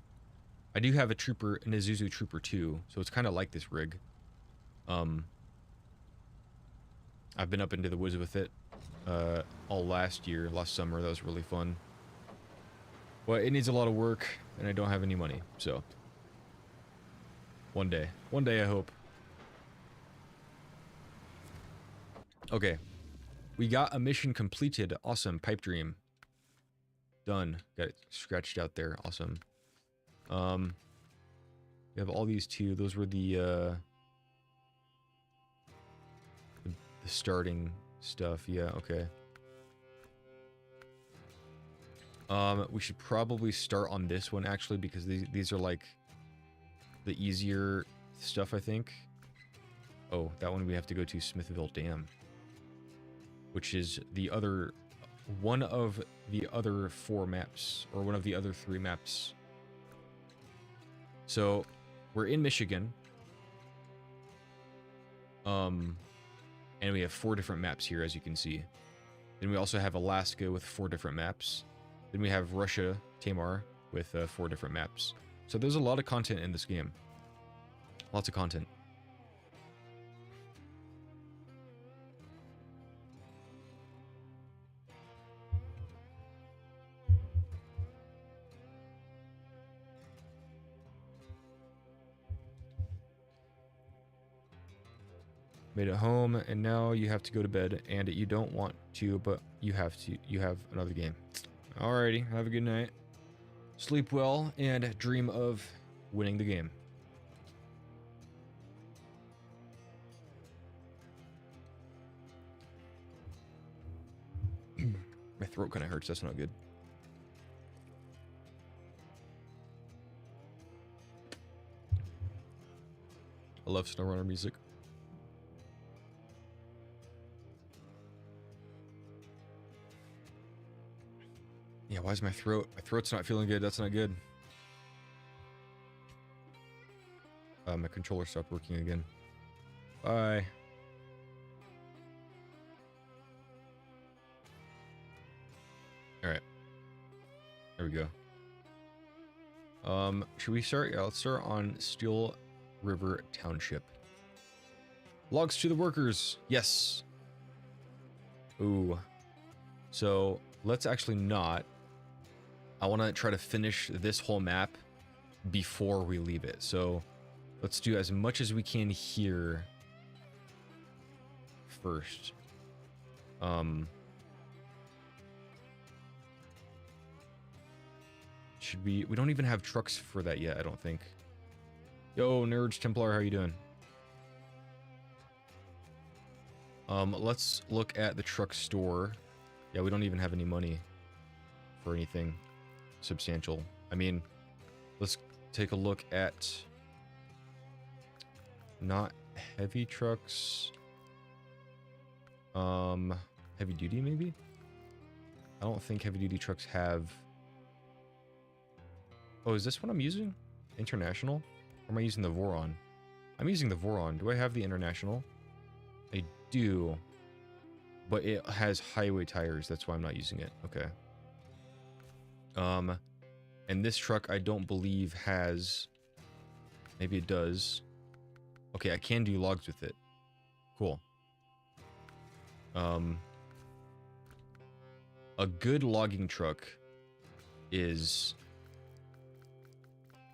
Speaker 1: I do have a trooper, an Isuzu Trooper 2, so it's kind of like this rig. I've been up into the woods with it all last summer. That was really fun. But it needs a lot of work, and I don't have any money, so one day I hope. Okay, we got a mission completed. Awesome. Pipe dream done. Got it scratched out there. Awesome. We have all these 2. Those were the starting stuff. Yeah, okay. We should probably start on this one actually, because these are like the easier stuff, I think. Oh, that one we have to go to Smithville Dam, which is one of the other 4 maps, or one of the other 3 maps. So we're in Michigan, and we have 4 different maps here, as you can see. Then we also have Alaska with 4 different maps. Then we have Russia, Tamar, with 4 different maps. So there's a lot of content in this game. Lots of content. Made it home, and now you have to go to bed, and you don't want to, but you have to. You have another game. Alrighty, have a good night. Sleep well, and dream of winning the game. My throat kind of hurts, that's not good. I love Snowrunner music. Yeah, why is my throat's not feeling good? That's not good. My controller stopped working again. Bye. Alright. There we go. Should we start? Yeah, let's start on Steel River Township. Logs to the workers. Yes. Ooh. So, let's actually not. I want to try to finish this whole map before we leave it. So, let's do as much as we can here first. Should we don't even have trucks for that yet, I don't think. Yo, Nerds Templar, how you doing? Let's look at the truck store. Yeah, we don't even have any money for anything substantial. I mean, let's take a look at not heavy trucks. Heavy duty maybe? I don't think heavy duty trucks have... Oh, is this what I'm using? International? Or am I using the Voron? I'm using the Voron. Do I have the International? I do. But it has highway tires. That's why I'm not using it. Okay. And this truck I don't believe has... Maybe it does. Okay, I can do logs with it. Cool. A good logging truck is...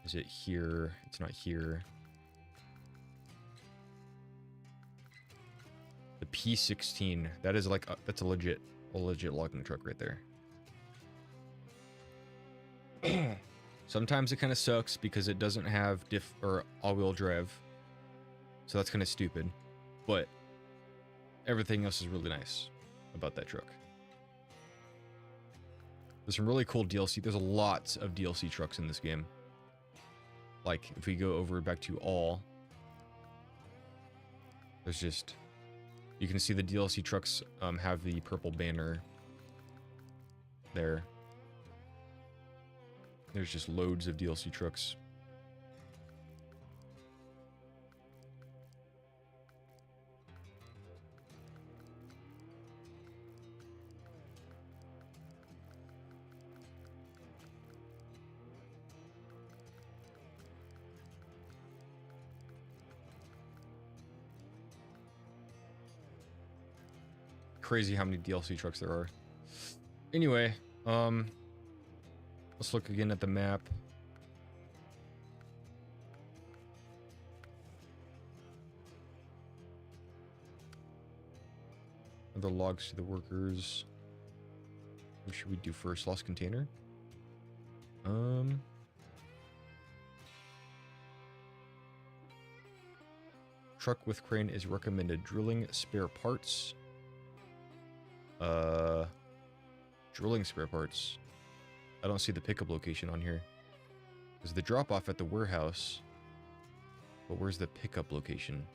Speaker 1: Is it here? It's not here. The P16. That is like that's a legit logging truck right there. Sometimes it kind of sucks because it doesn't have diff or all-wheel drive. So that's kind of stupid. But everything else is really nice about that truck. There's some really cool DLC. There's lots of DLC trucks in this game. Like, if we go over back to all, there's just... You can see the DLC trucks have the purple banner there. There's just loads of DLC trucks. Crazy how many DLC trucks there are. Anyway, let's look again at the map. Other logs to the workers. What should we do first? Lost container? Truck with crane is recommended. Drilling spare parts. Drilling spare parts. I don't see the pickup location on here. There's the drop off at the warehouse. But where's the pickup location?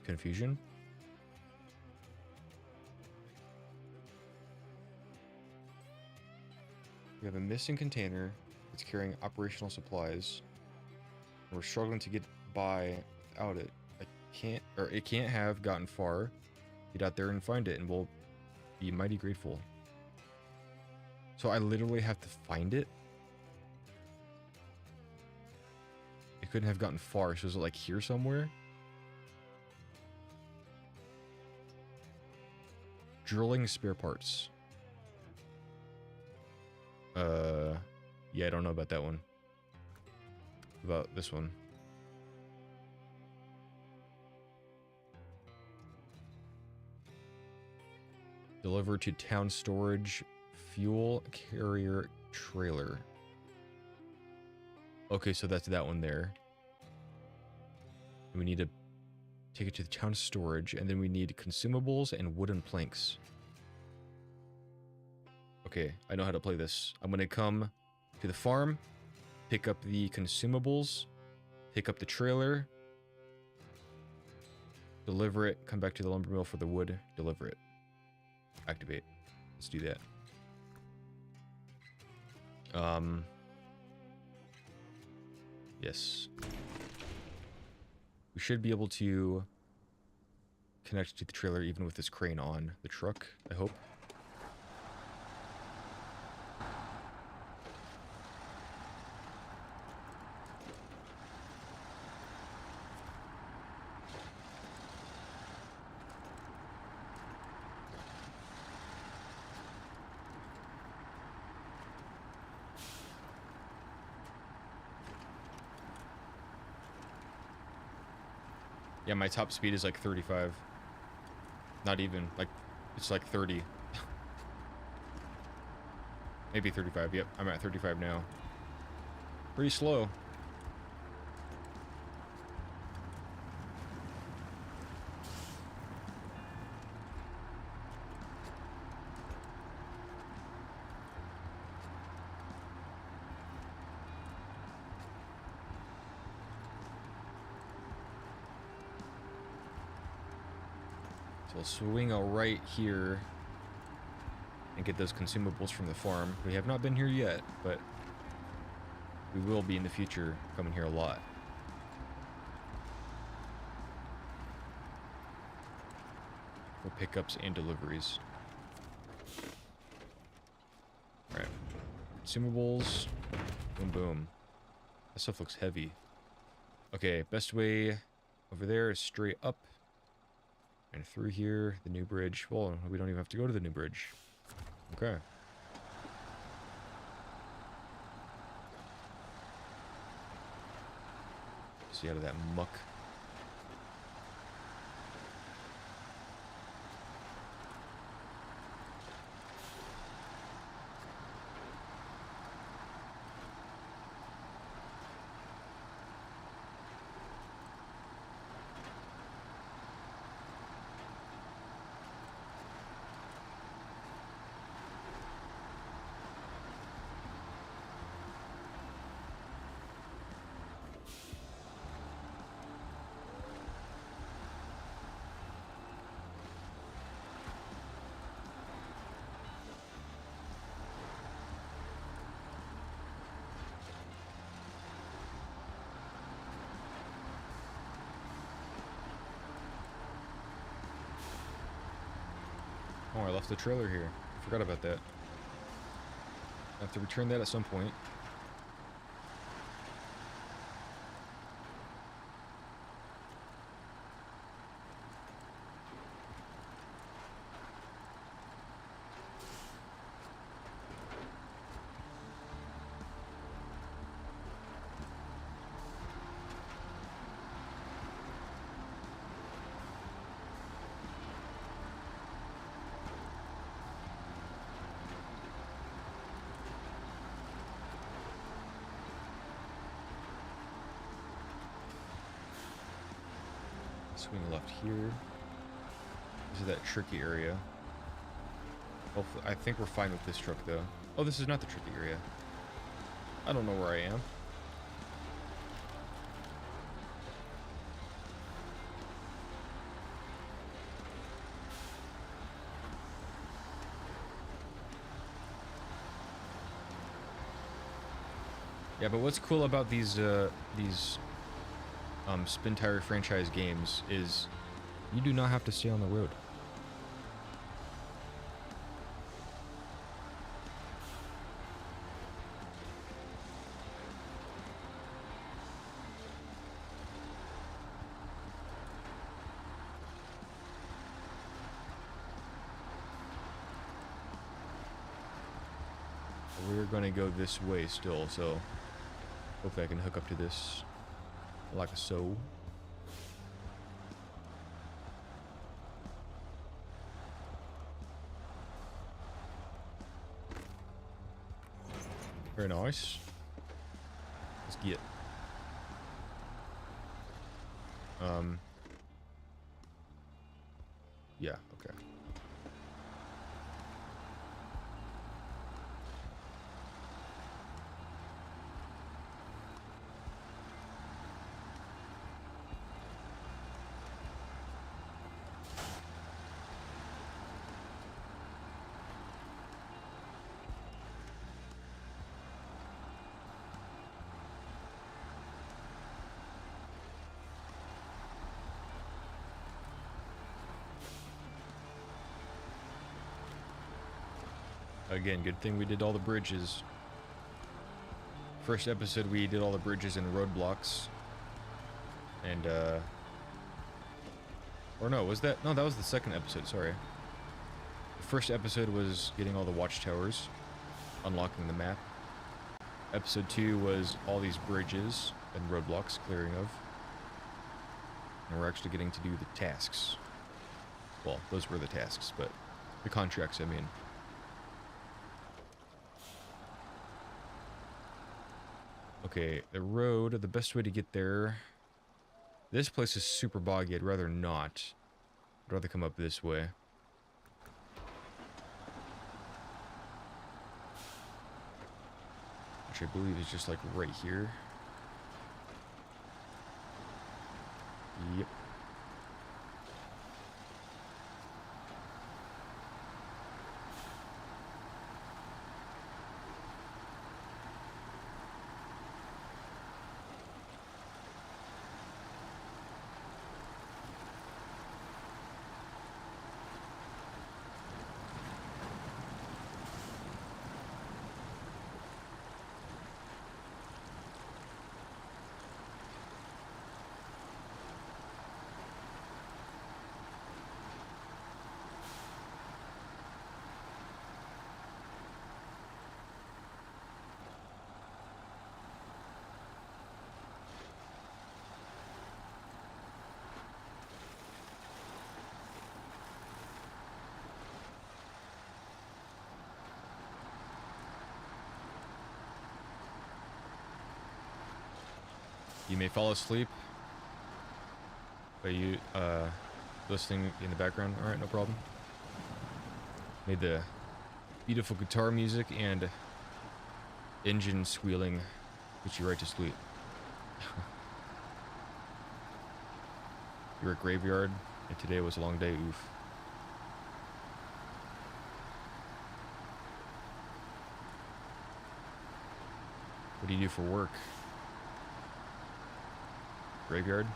Speaker 1: Confusion? We have a missing container. It's carrying operational supplies. We're struggling to get by without it. It can't have gotten far. Get out there and find it, and we'll be mighty grateful. So I literally have to find it? It couldn't have gotten far, so is it like here somewhere? Drilling spare parts. Yeah, I don't know about that one. About this one. Deliver to town storage fuel carrier trailer. Okay, so that's that one there. And we need to take it to the town storage, and then we need consumables and wooden planks. Okay, I know how to play this. I'm gonna come to the farm, pick up the consumables, pick up the trailer, deliver it, come back to the lumber mill for the wood, deliver it. Activate. Let's do that. Yes. We should be able to connect to the trailer even with this crane on the truck, I hope. Yeah, my top speed is like 35. Not even, like, it's like 30. Maybe 35, yep, I'm at 35 now. Pretty slow. we'll swing a right here and get those consumables from the farm. We have not been here yet, but we will be in the future, coming here a lot. For pickups and deliveries. Alright. Consumables. Boom, boom. That stuff looks heavy. Okay, best way over there is straight up. And through here, the new bridge. Well, we don't even have to go to the new bridge. Okay. See out of that muck. Oh, I left the trailer here. I forgot about that. I have to return that at some point. Swing left here. This is that tricky area. Hopefully, I think we're fine with this truck though. Oh, this is not the tricky area. I don't know where I am. Yeah, but what's cool about these spin tire franchise games is you do not have to stay on the road. We're gonna go this way still, so hopefully I can hook up to this like so. Very nice. Let's get. Yeah, okay. Again, good thing we did all the bridges. First episode, we did all the bridges and roadblocks. And, or no, was that? No, that was the second episode, sorry. The first episode was getting all the watchtowers, unlocking the map. Episode 2 was all these bridges and roadblocks, clearing of. And we're actually getting to do the tasks. Well, those were the tasks, but the contracts, I mean. Okay, the road, the best way to get there. This place is super boggy. I'd rather not. I'd rather come up this way. Which I believe is just like right here. Yep. You may fall asleep by you listening in the background. All right, no problem. Made the beautiful guitar music and engine squealing put you right to sleep. You're at graveyard, and today was a long day. Oof. What do you do for work? Graveyard?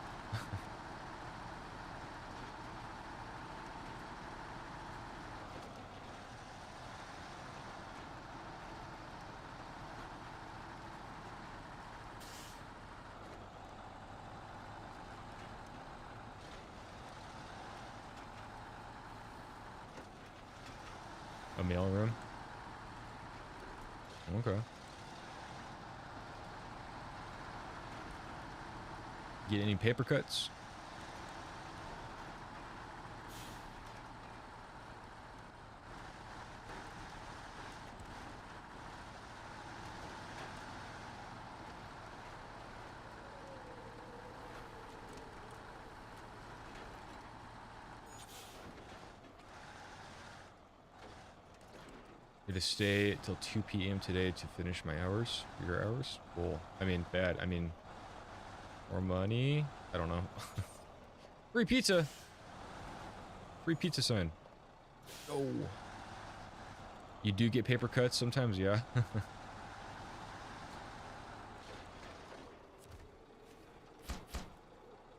Speaker 1: A mailroom? Okay. Get any paper cuts? Need to stay till 2 p.m. today to finish my hours. Your hours? Cool. I mean, bad. I mean, more money? I don't know. Free pizza! Free pizza sign. Oh. You do get paper cuts sometimes, yeah.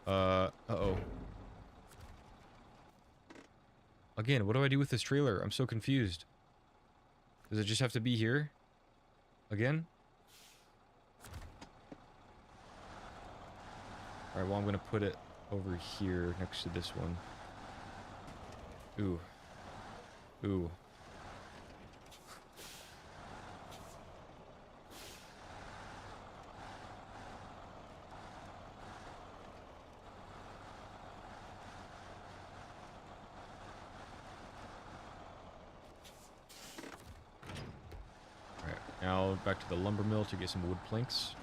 Speaker 1: Uh-oh. Again, what do I do with this trailer? I'm so confused. Does it just have to be here? Again? Alright, well I'm gonna put it over here next to this one. Ooh. Ooh. Alright, now back to the lumber mill to get some wood planks.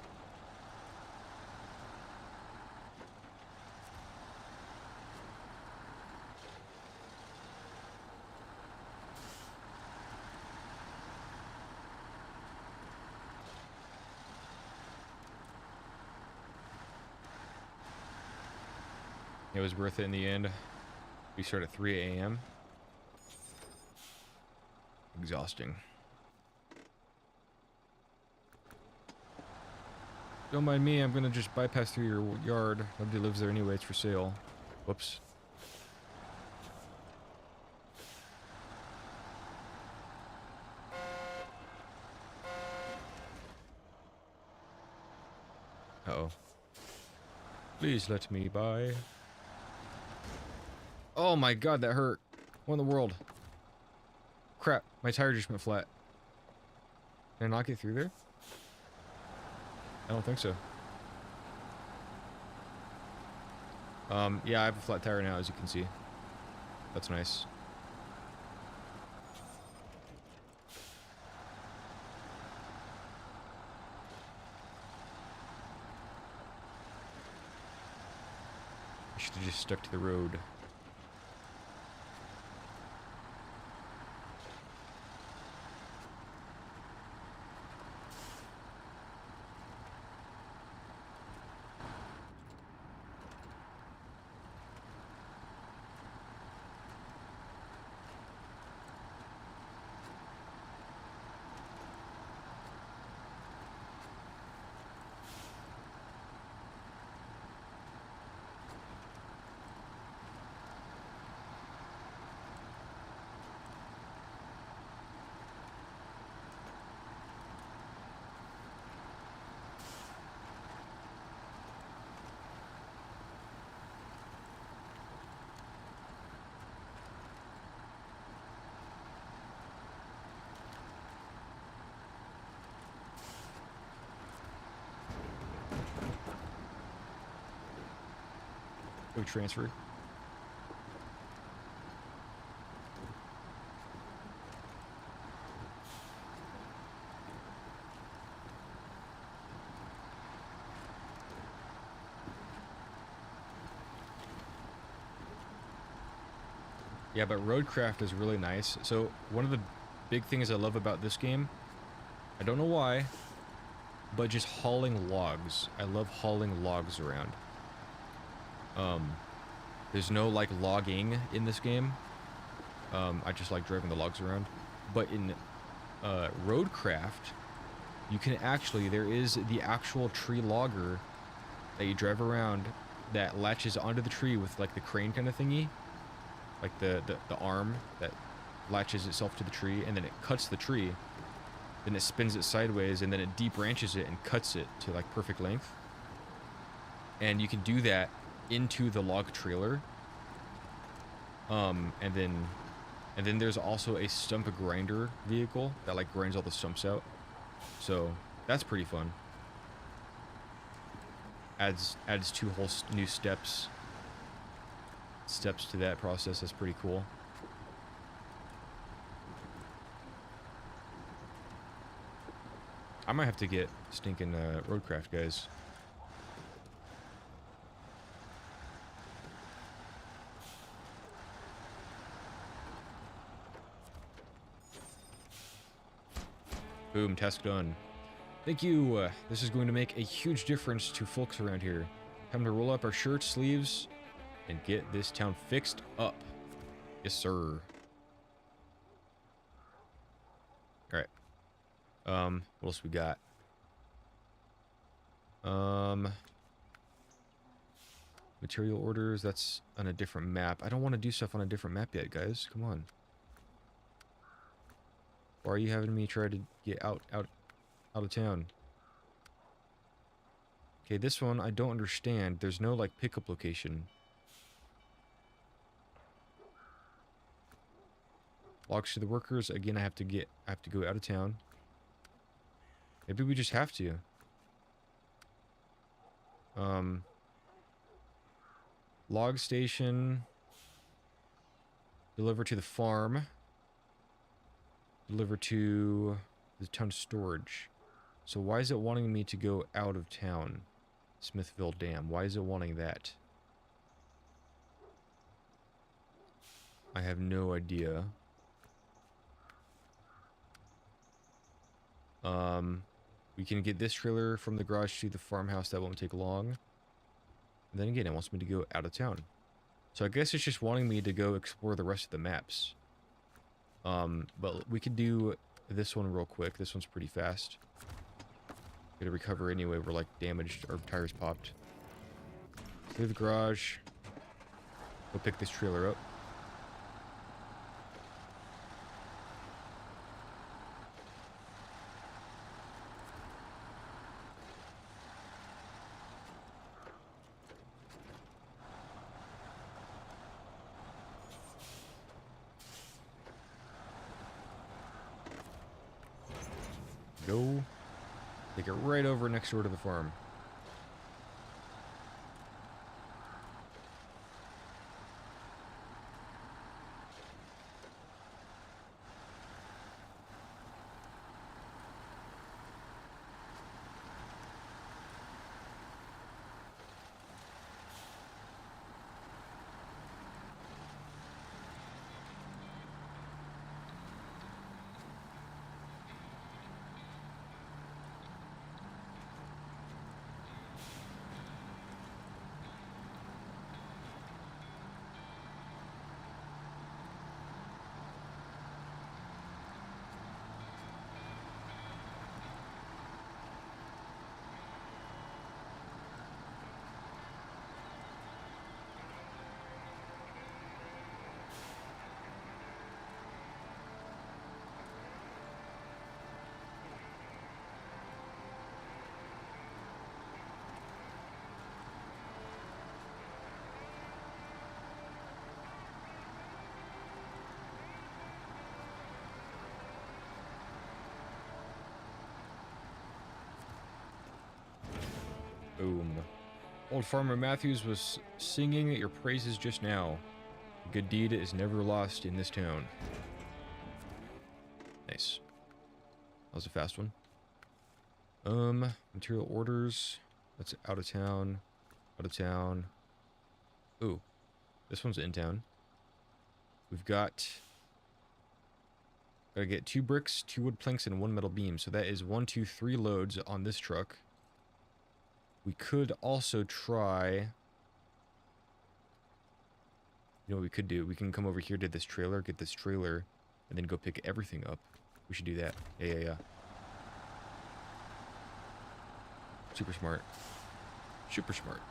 Speaker 1: It was worth it in the end. We start at 3 a.m. Exhausting. Don't mind me, I'm gonna just bypass through your yard. Nobody lives there anyway, it's for sale. Whoops. Uh-oh. Please let me by. Oh my god, that hurt. What in the world? Crap, my tire just went flat. Can I not get through there? I don't think so. Yeah, I have a flat tire now, as you can see. That's nice. I should have just stuck to the road. Quick transfer. Yeah, but roadcraft is really nice. So one of the big things I love about this game, I don't know why, but just hauling logs. I love hauling logs around. There's no like logging in this game. I just like driving the logs around. But in roadcraft, you can actually, there is the actual tree logger that you drive around that latches onto the tree with like the crane kind of thingy. Like the arm that latches itself to the tree, and then it cuts the tree. Then it spins it sideways, and then it debranches it and cuts it to like perfect length. And you can do that into the log trailer. And then there's also a stump grinder vehicle that like grinds all the stumps out. So that's pretty fun. Adds two whole new steps to that process. That's pretty cool. I might have to get stinking roadcraft, guys. Boom, task done. Thank you. This is going to make a huge difference to folks around here. Time to roll up our shirts, sleeves, and get this town fixed up. Yes, sir. All right. What else we got? Material orders. That's on a different map. I don't want to do stuff on a different map yet, guys. Come on. Why are you having me try to get out of town? Okay, this one I don't understand. There's no like pickup location. Logs to the workers. Again, I have to go out of town. Maybe we just have to. Log station. Deliver to the farm. Deliver to the town storage. So why is it wanting me to go out of town? Smithville Dam. Why is it wanting that? I have no idea. We can get this trailer from the garage to the farmhouse. That won't take long. And then again, it wants me to go out of town. So I guess it's just wanting me to go explore the rest of the maps. But we could do this one real quick. This one's pretty fast. Gotta recover anyway. We're like damaged. Our tires popped. Leave the garage. Go pick this trailer up. Go. Take it right over next door to the farm. Boom. Old Farmer Matthews was singing your praises just now. A good deed is never lost in this town. Nice. That was a fast one. Material orders. That's out of town. Out of town. Ooh. This one's in town. We've gotta get 2 bricks, 2 wood planks, and 1 metal beam. So that is 1, 2, 3 loads on this truck. We could also try... You know what we could do? We can come over here to this trailer, get this trailer, and then go pick everything up. We should do that. Yeah. Super smart. Super smart.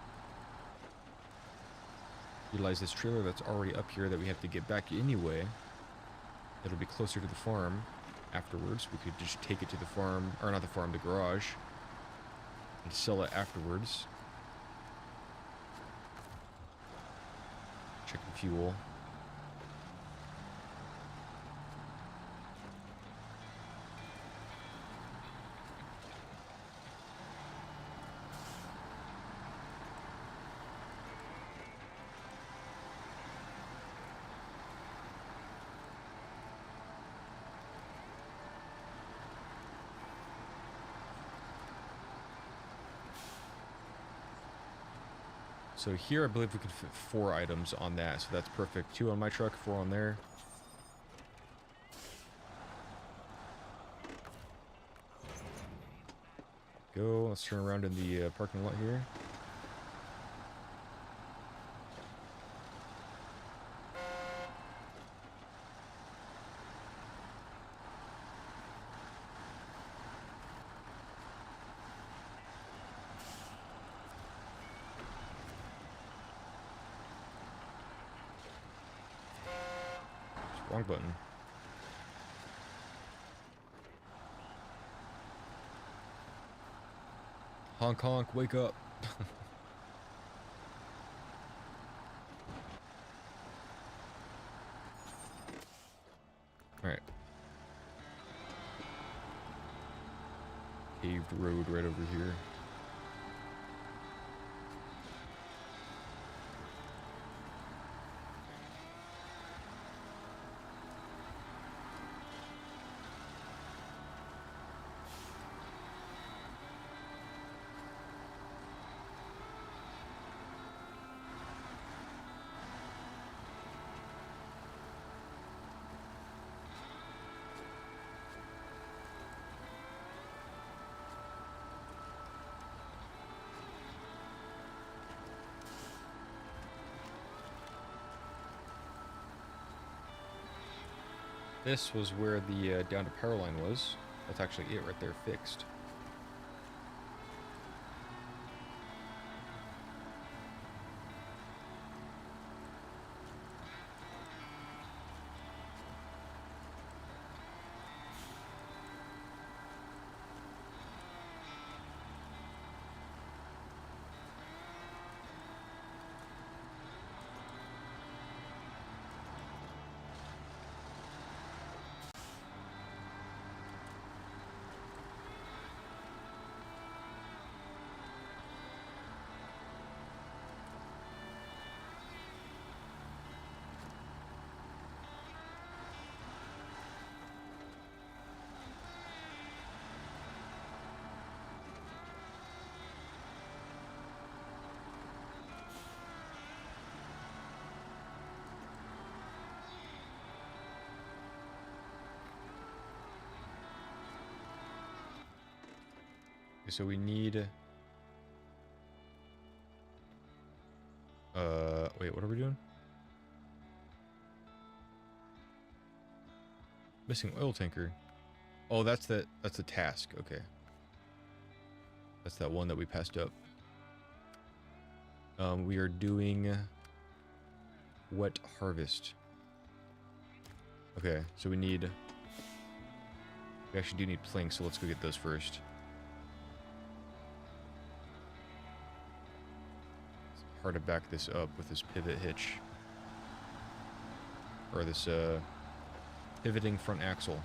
Speaker 1: Utilize this trailer that's already up here that we have to get back anyway. It'll be closer to the farm afterwards. We could just take it to the farm, or not the farm, the garage, and sell it afterwards. Check the fuel. So here I believe we could fit 4 items on that, so that's perfect. 2 on my truck, 4 on there. Go, let's turn around in the parking lot here. Wrong button. Honk honk, wake up. Alright. Paved road right over here. This was where the down to power line was. That's actually it right there, fixed. So we need... wait, what are we doing? Missing oil tanker. Oh, that's the task. Okay. That's that one that we passed up. We are doing wet harvest. Okay, so we actually do need planks, so let's go get those first. It's hard to back this up with this pivot hitch. Or this, pivoting front axle.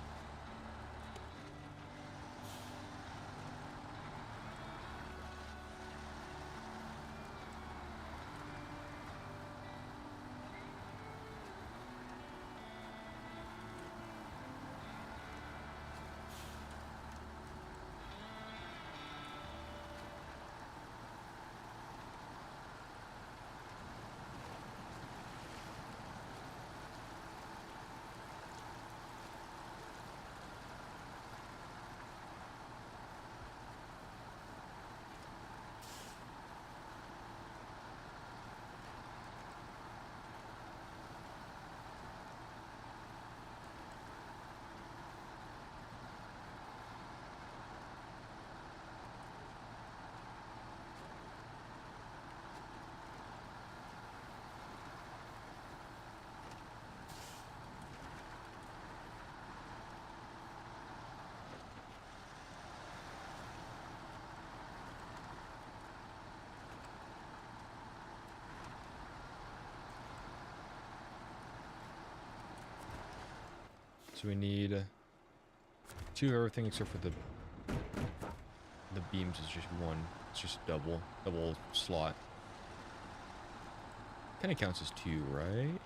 Speaker 1: So we need 2 of everything except for the beams is just 1. It's just double slot. Kind of counts as 2, right?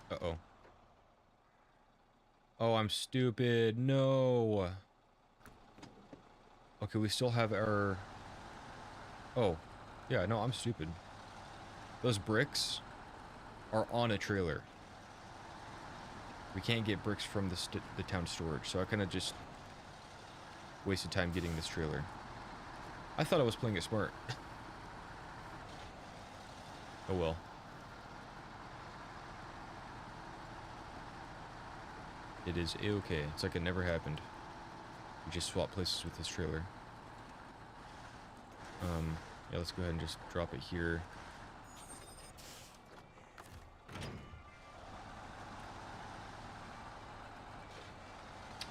Speaker 1: Uh-oh. Oh, I'm stupid. No. Okay, we still have our... Oh. Yeah, no, I'm stupid. Those bricks are on a trailer. We can't get bricks from the town storage, so I kind of just wasted time getting this trailer. I thought I was playing it smart. Oh well. It is A-okay. It's like it never happened. We just swapped places with this trailer. Yeah, let's go ahead and just drop it here.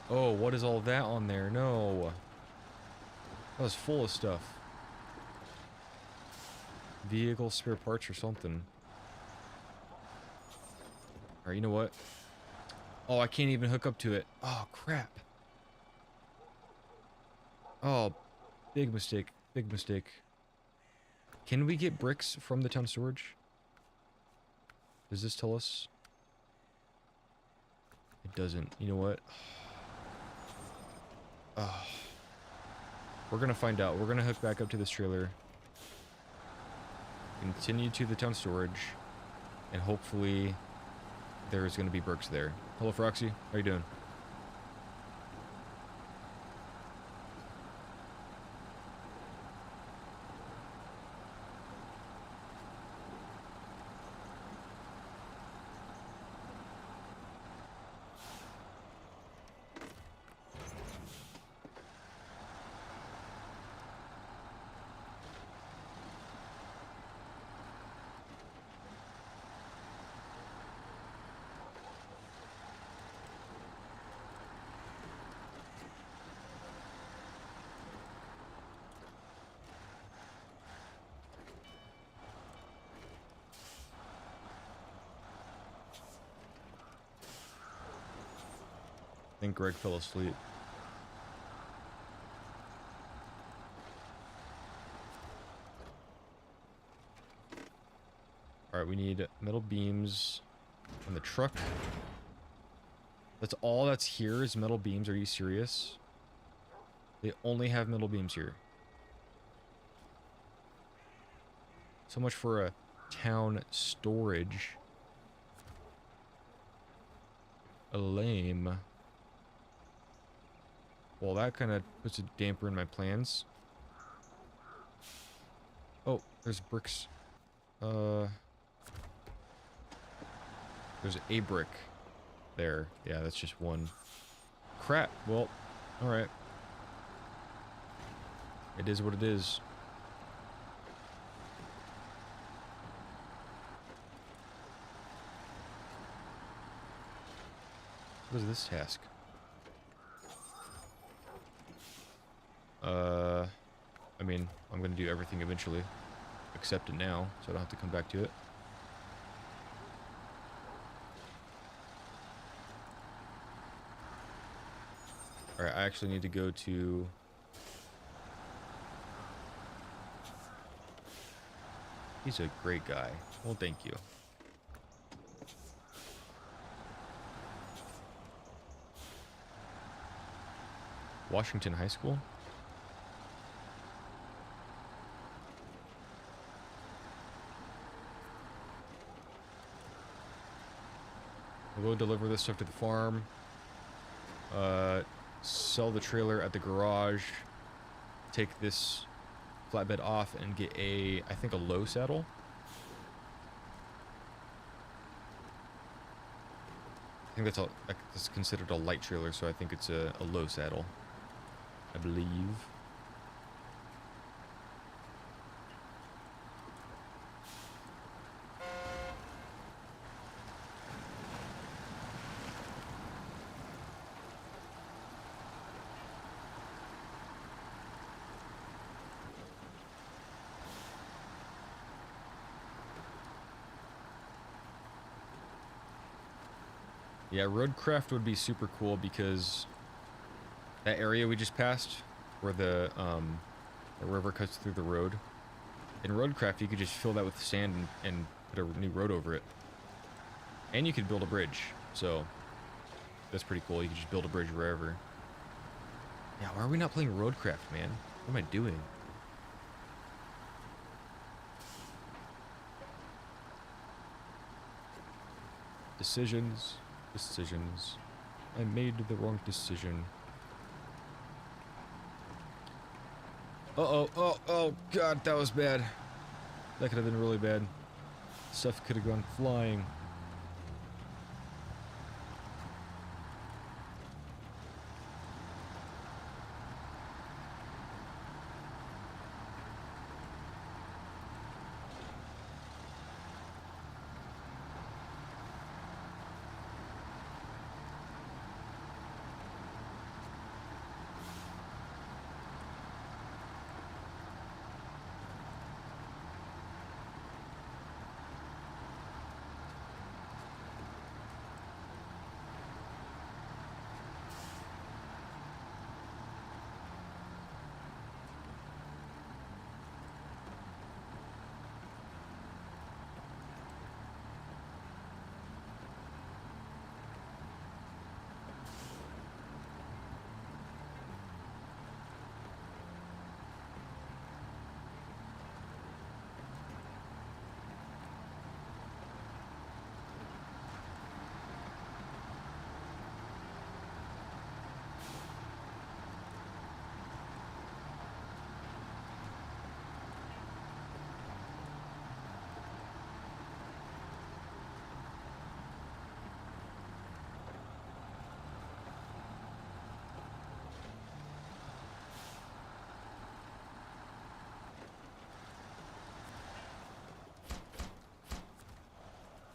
Speaker 1: Oh, what is all that on there? No. That was full of stuff. Vehicle spare parts or something. Alright, you know what? Oh, I can't even hook up to it. Oh, crap. Oh, big mistake. Big mistake. Can we get bricks from the town storage? Does this tell us? It doesn't. You know what? Oh. We're gonna find out. We're gonna hook back up to this trailer. Continue to the town storage. And hopefully there's gonna be bricks there. Hello, Froxy. How you doing? I think Greg fell asleep. Alright, we need metal beams on the truck. That's all that's here is metal beams. Are you serious? They only have metal beams here. So much for a town storage. Lame. Well, that kind of puts a damper in my plans. Oh, there's bricks. There's a brick there. Yeah, that's just one. Crap. Well, alright. It is what it is. What is this task? I mean, I'm gonna do everything eventually. Accept it now, so I don't have to come back to it. Alright, I actually need to go to... He's a great guy. Well, thank you. Washington High School? We'll go deliver this stuff to the farm. Sell the trailer at the garage. Take this flatbed off and get a, I think, a low saddle. think that's considered a light trailer, so I think it's a low saddle, I believe. Yeah, roadcraft would be super cool because that area we just passed, where the river cuts through the road, in roadcraft you could just fill that with sand and put a new road over it, and you could build a bridge. So that's pretty cool. You could just build a bridge wherever. Yeah, why are we not playing roadcraft, man? What am I doing? Decisions. I made the wrong decision. Oh, God, that was bad. That could have been really bad. Stuff could have gone flying.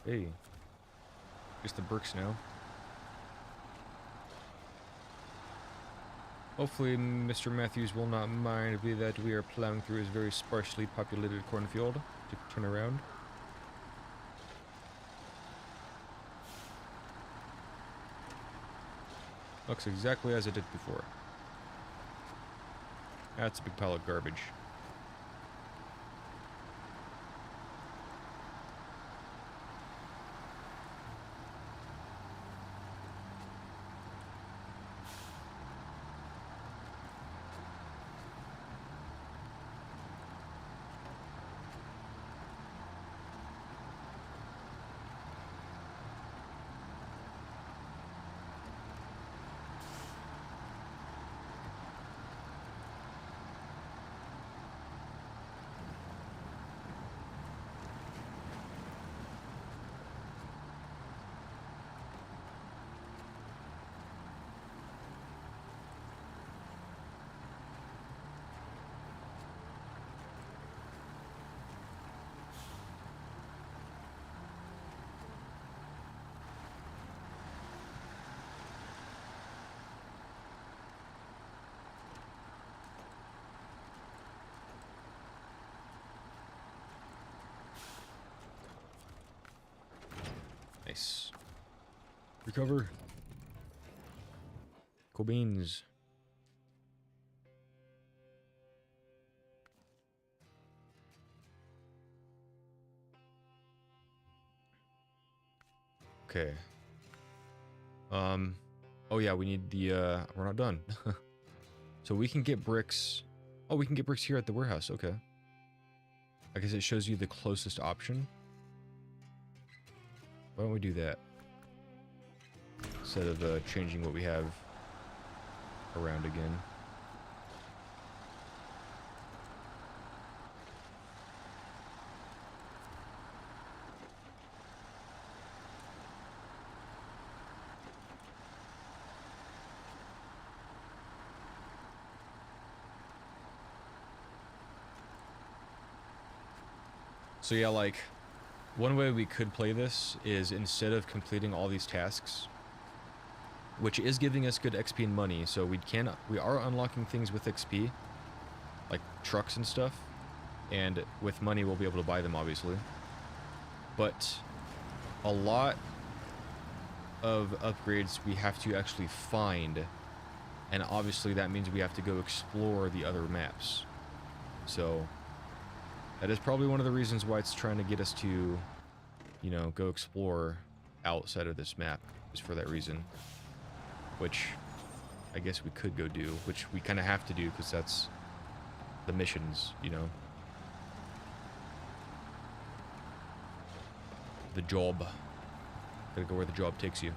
Speaker 1: Hey. Just the bricks now. Hopefully Mr. Matthews will not mind that we are plowing through his very sparsely populated cornfield to turn around. Looks exactly as it did before. That's a big pile of garbage. Nice. Recover. Cool beans. Okay. Oh yeah, we need the, we're not done. So we can get bricks. Oh, we can get bricks here at the warehouse. Okay. I guess it shows you the closest option. Why don't we do that? Instead of changing what we have around again. So yeah, like, one way we could play this is instead of completing all these tasks, which is giving us good XP and money, so we are unlocking things with XP, like trucks and stuff, and with money we'll be able to buy them, obviously. But a lot of upgrades we have to actually find, and obviously that means we have to go explore the other maps. So that is probably one of the reasons why it's trying to get us to, you know, go explore outside of this map, is for that reason. Which I guess we could go do, which we kind of have to do because that's the missions, you know. The job. Gotta go where the job takes you.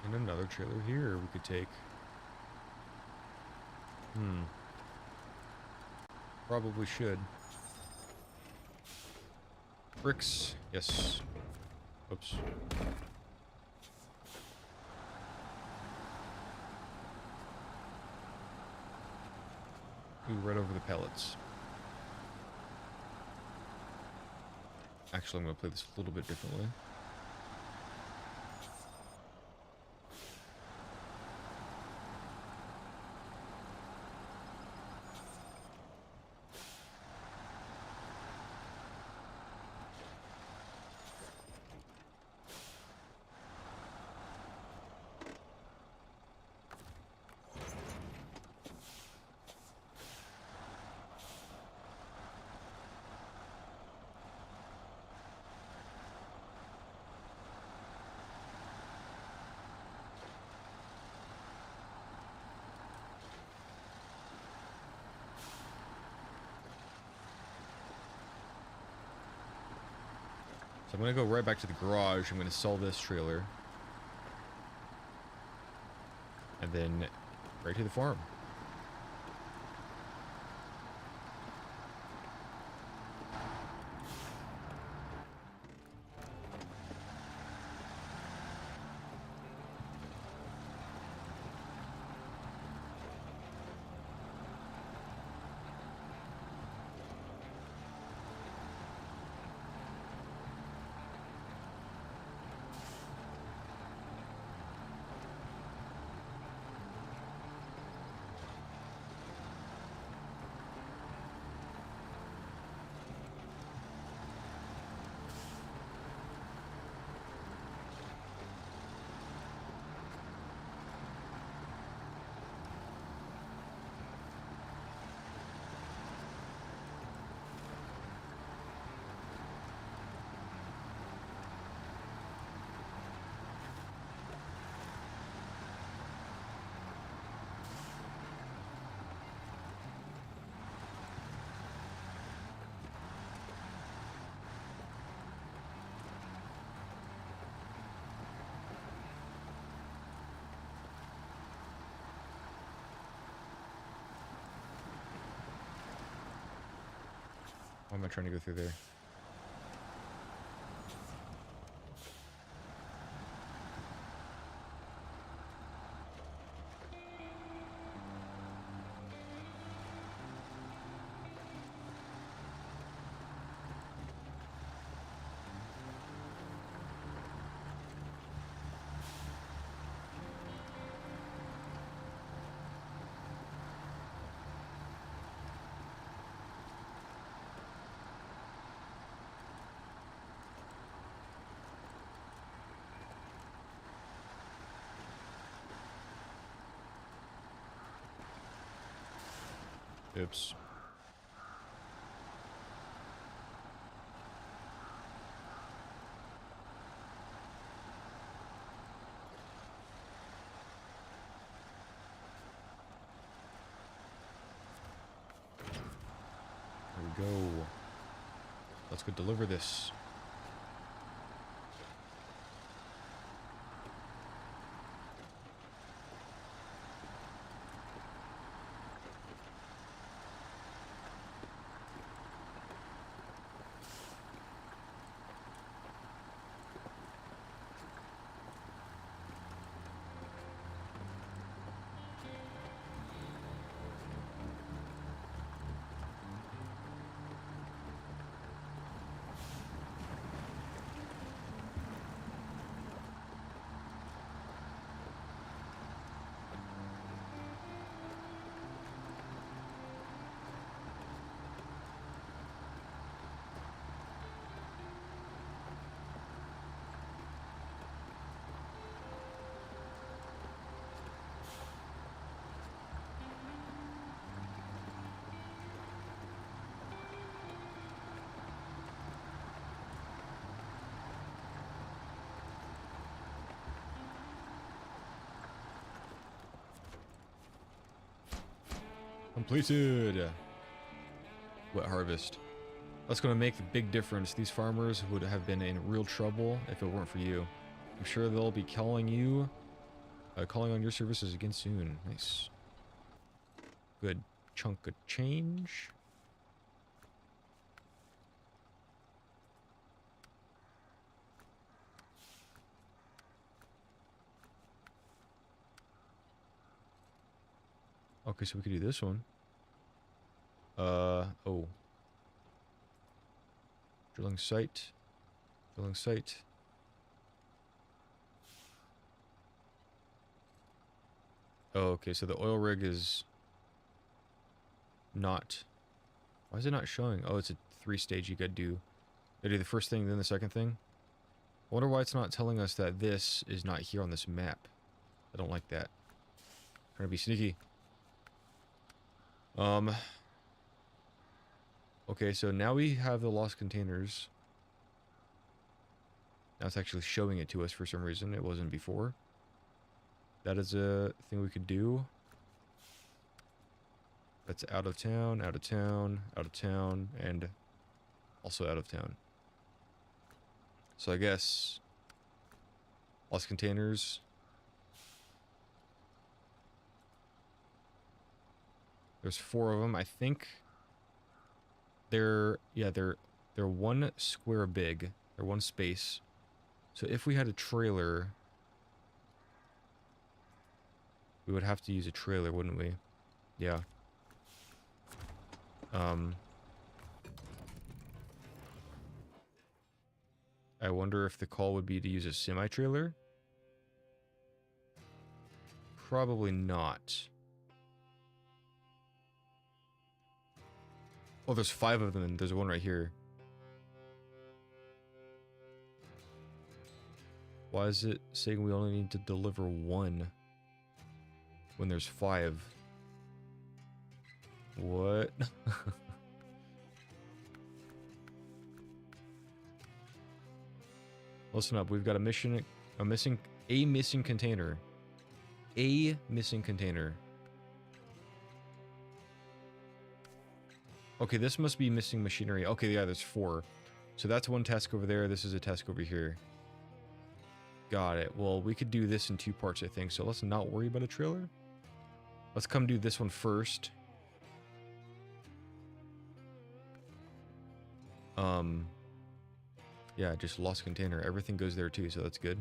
Speaker 1: And another trailer here we could take. Probably should. Bricks. Yes. Oops. Ooh, right over the pellets. Actually, I'm going to play this a little bit differently. So I'm going to go right back to the garage. I'm going to sell this trailer. And then right to the farm. Why am I trying to go through there? Oops. There we go. Let's go deliver this. Completed. Wet harvest. That's going to make the big difference. These farmers would have been in real trouble if it weren't for you. I'm sure they'll be calling you, calling on your services again soon. Nice. Good chunk of change. Okay, so we could do this one. Oh. Drilling site. Drilling site. Oh, okay, so the oil rig is not... Why is it not showing? Oh, it's a 3-stage you gotta do. You do the first thing, then the second thing. I wonder why it's not telling us that this is not here on this map. I don't like that. Trying to be sneaky. Okay, so now we have the lost containers. Now it's actually showing it to us for some reason. It wasn't before. That is a thing we could do. That's out of town, out of town, out of town, and also out of town. So I guess lost containers. There's 4 of them. I think they're one square big. They're one space. So if we had a trailer, we would have to use a trailer, wouldn't we? Yeah. I wonder if the call would be to use a semi-trailer? Probably not. Oh, there's 5 of them, and there's one right here. Why is it saying we only need to deliver 1 when there's 5? What? Listen up, we've got a missing container. A missing container. Okay, this must be missing machinery. Okay, yeah, there's 4. So that's one task over there. This is a task over here. Got it. Well, we could do this in 2 parts, I think. So let's not worry about a trailer. Let's come do this one first. Yeah, just lost container. Everything goes there too, so that's good.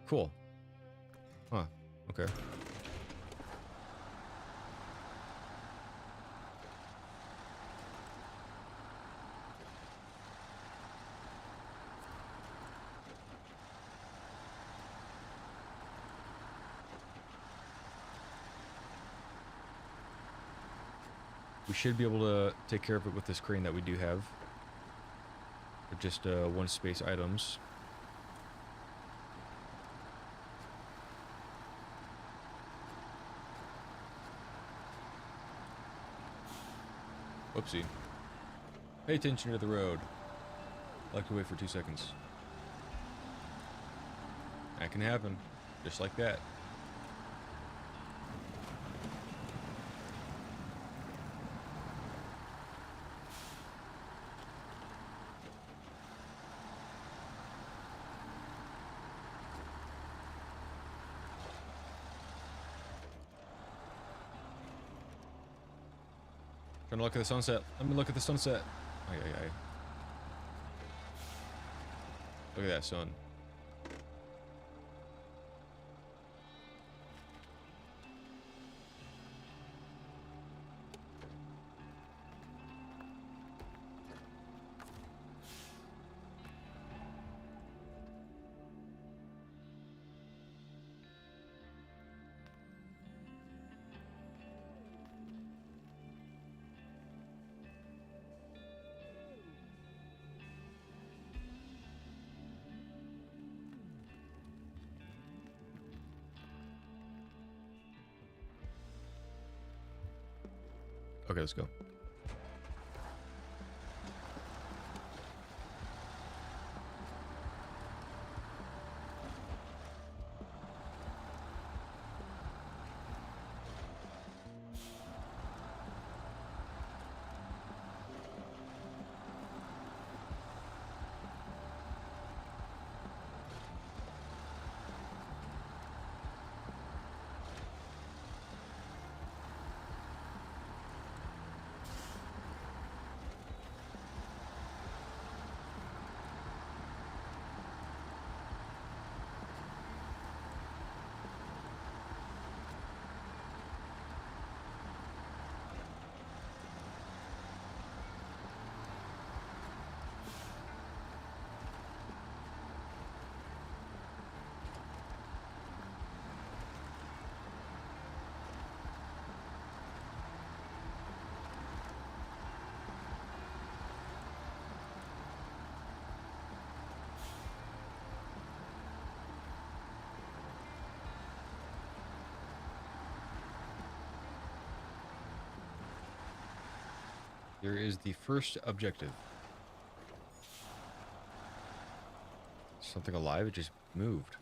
Speaker 1: Cool. Huh. Okay. We should be able to take care of it with this crane that we do have. Or just one space items. Whoopsie. Pay attention to the road. I like to wait for 2 seconds. That can happen. Just like that. Trying to look at the sunset. Let me look at the sunset. Aye, aye, aye. Look at that sun. Okay, let's go. Here is the first objective. Something alive? It just moved.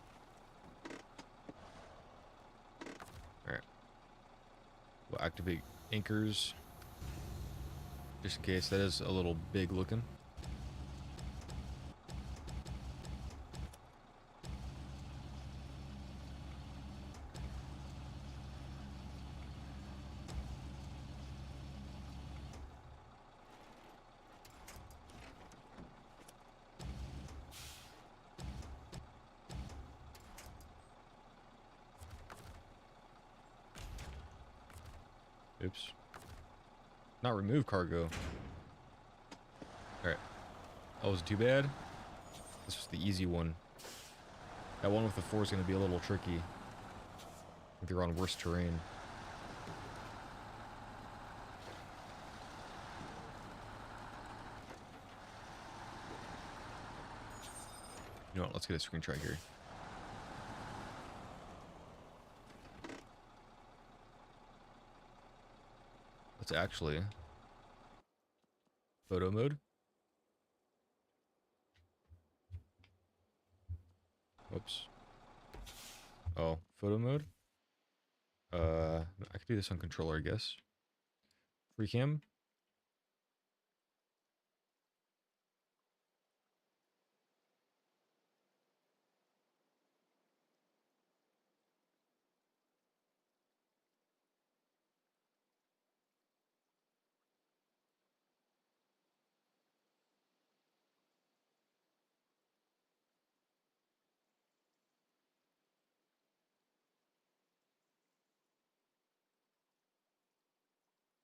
Speaker 1: Alright. We'll activate anchors. Just in case. That is a little big looking. Oops. Not remove cargo. Alright. That wasn't too bad. This was the easy one. That one with the 4 is going to be a little tricky. If you're on worse terrain. You know what? Let's get a screen try here. Let's actually photo mode. Whoops. Oh, photo mode. I could do this on controller, I guess. Free cam.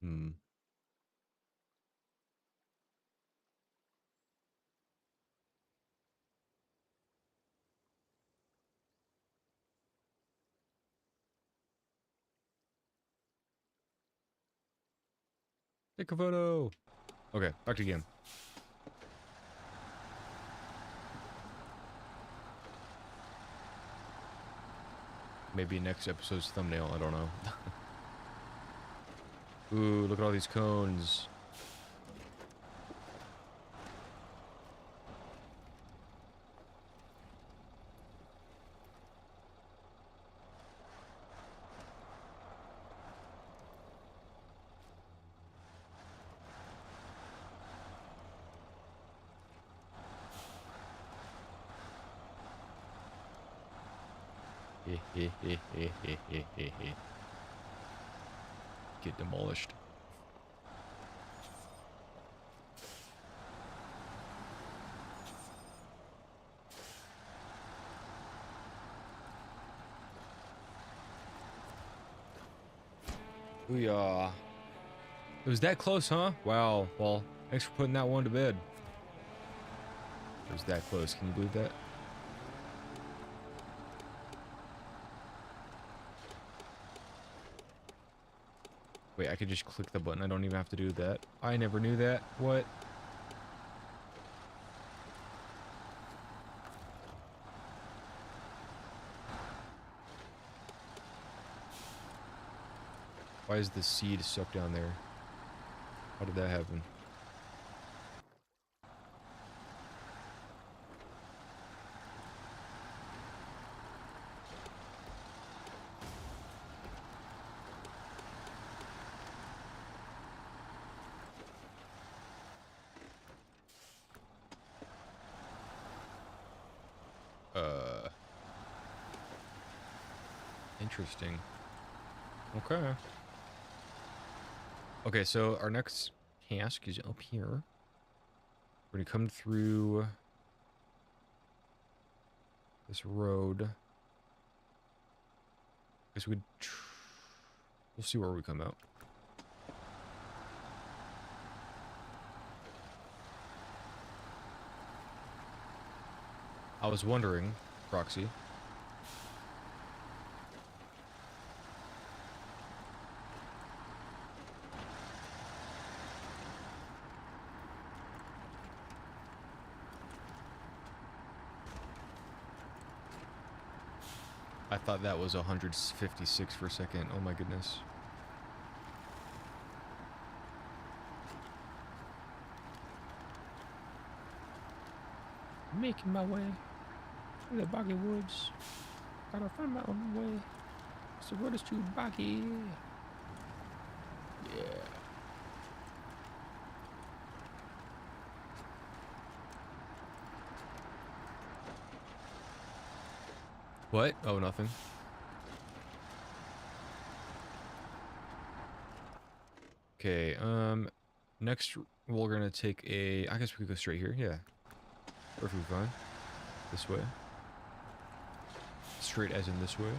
Speaker 1: Hmm. Take a photo. Okay, back to the game. Maybe next episode's thumbnail, I don't know. Ooh, look at all these cones. Get demolished. Booyah. It was that close, huh? Wow. Well, thanks for putting that one to bed. It was that close. Can you believe that? Wait, I could just click the button. I don't even have to do that. I never knew that. What? Why is the seed stuck down there? How did that happen? Interesting. Okay. Okay, so our next task is up here. We're gonna come through this road. Guess we'll see where we come out. I was wondering, Proxy. I thought that was 156 per second. Oh my goodness. Making my way through the boggy woods. Gotta find my own way. So road is too boggy. Yeah. What? Oh, nothing. Okay, next we're gonna take a, I guess we could go straight here, yeah. Perfectly fine. This way. Straight as in this way.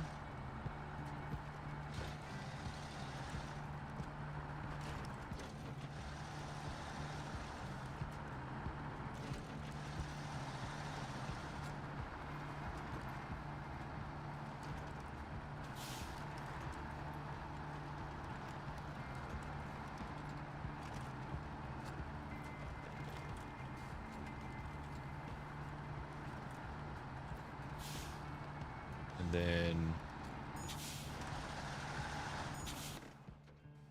Speaker 1: And then,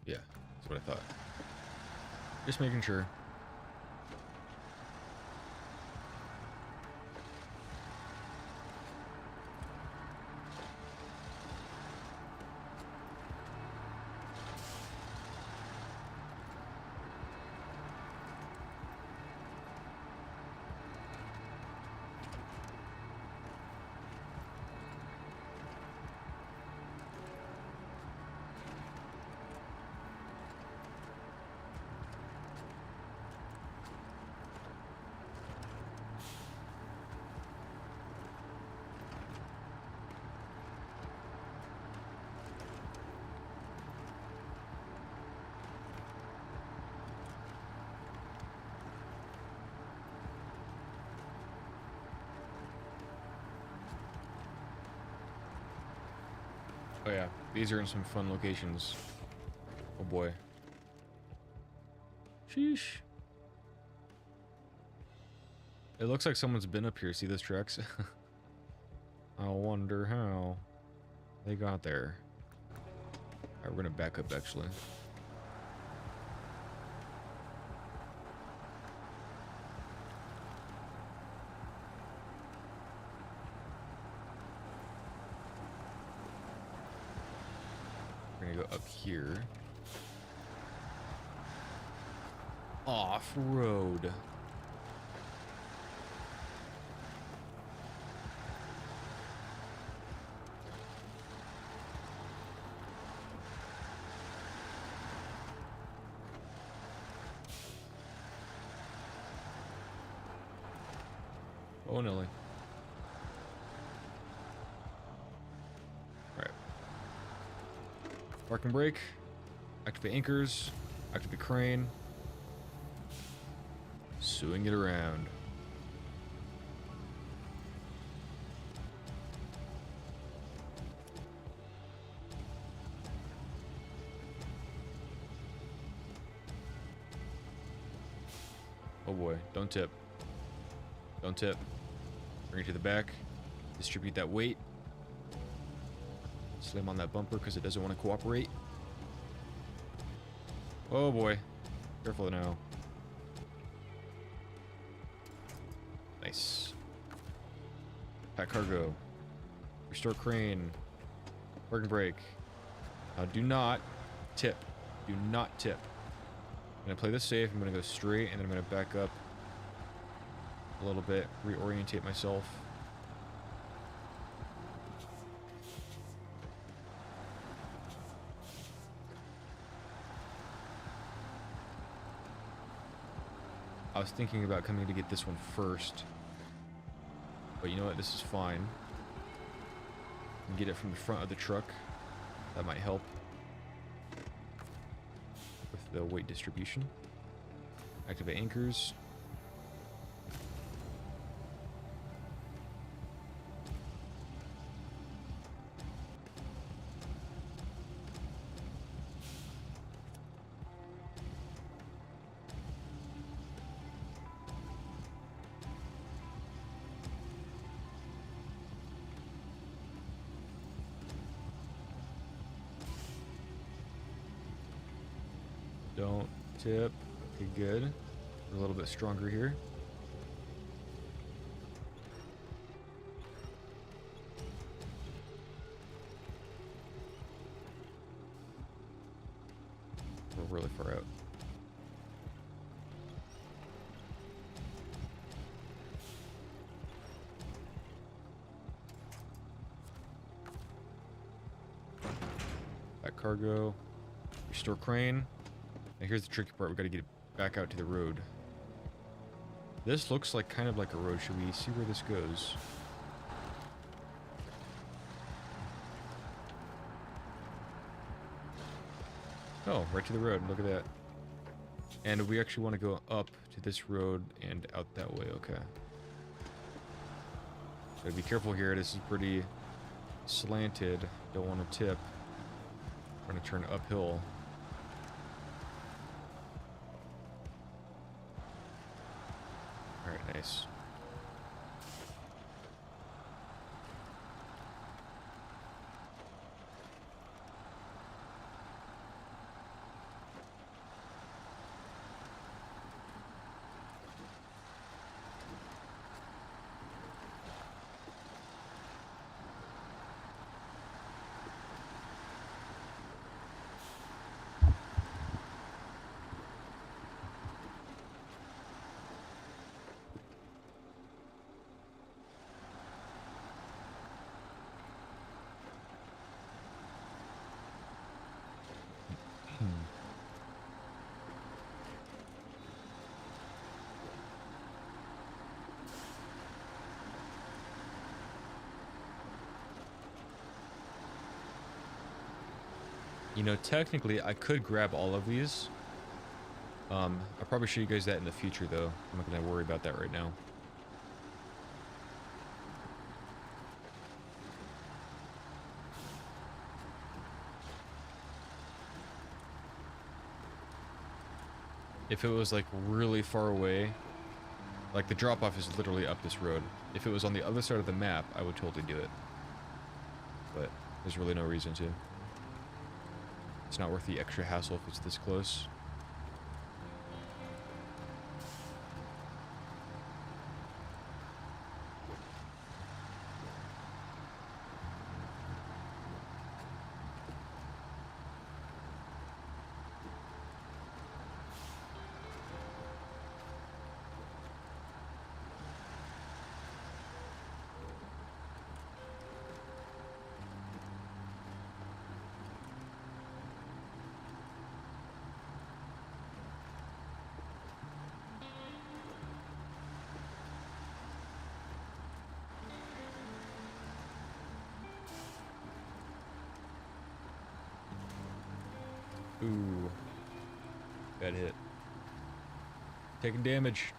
Speaker 1: yeah, that's what I thought. Just making sure. Oh yeah, these are in some fun locations. Oh boy. Sheesh. It looks like someone's been up here. See those tracks? I wonder how they got there. Alright, we're gonna back up actually. We're gonna go up here. Off-road. Oh, Nelly. Alright. Park and brake. Activate anchors. Activate crane. Suing it around. Oh boy, don't tip. Don't tip. Bring it to the back. Distribute that weight. Slam on that bumper because it doesn't want to cooperate. Oh boy. Careful now. Nice. Pack cargo. Restore crane. Park and brake. Now do not tip. Do not tip. I'm going to play this safe. I'm going to go straight, and then I'm going to back up a little bit, reorientate myself. I was thinking about coming to get this one first, but you know what? This is fine. And get it from the front of the truck. That might help with the weight distribution. Activate anchors. Don't tip. Okay, good. We're a little bit stronger here. We're really far out. Back cargo. Restore crane. Now here's the tricky part. We got to get it back out to the road. This looks like kind of like a road. Should we see where this goes? Oh, right to the road. Look at that. And we actually want to go up to this road and out that way. Okay. Gotta be careful here. This is pretty slanted. Don't want to tip. Trying to turn uphill. Alright, nice. You know, technically, I could grab all of these. I'll probably show you guys that in the future, though. I'm not going to worry about that right now. If it was, like, really far away, like, the drop-off is literally up this road. If it was on the other side of the map, I would totally do it. But there's really no reason to. It's not worth the extra hassle if it's this close. Ooh. Bad hit. Taking damage.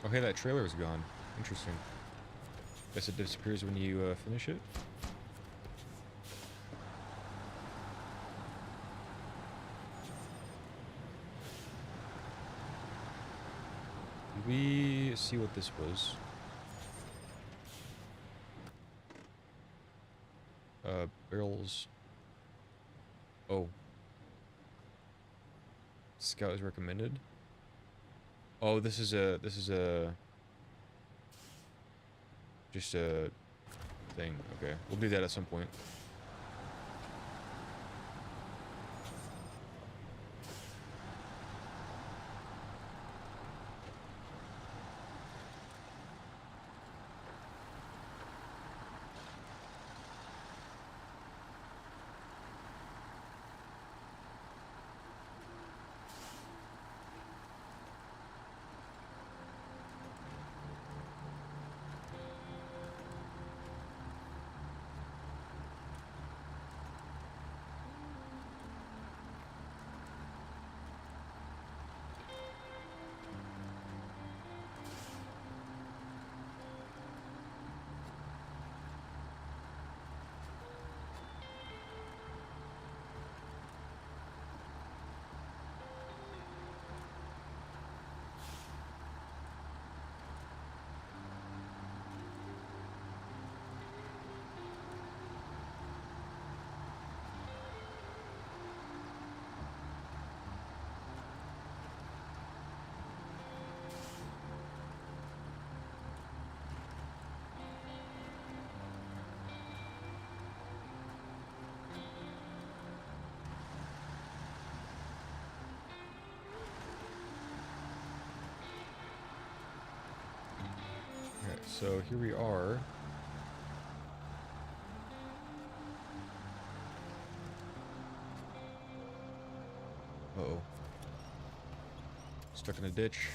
Speaker 1: Oh, hey, that trailer is gone. Interesting. Guess it disappears when you finish it. Did we see what this was? Barrels. Oh. Scout is recommended. Oh, this is a just a thing. Okay, we'll do that at some point. Alright, so here we are. Uh-oh. Stuck in a ditch.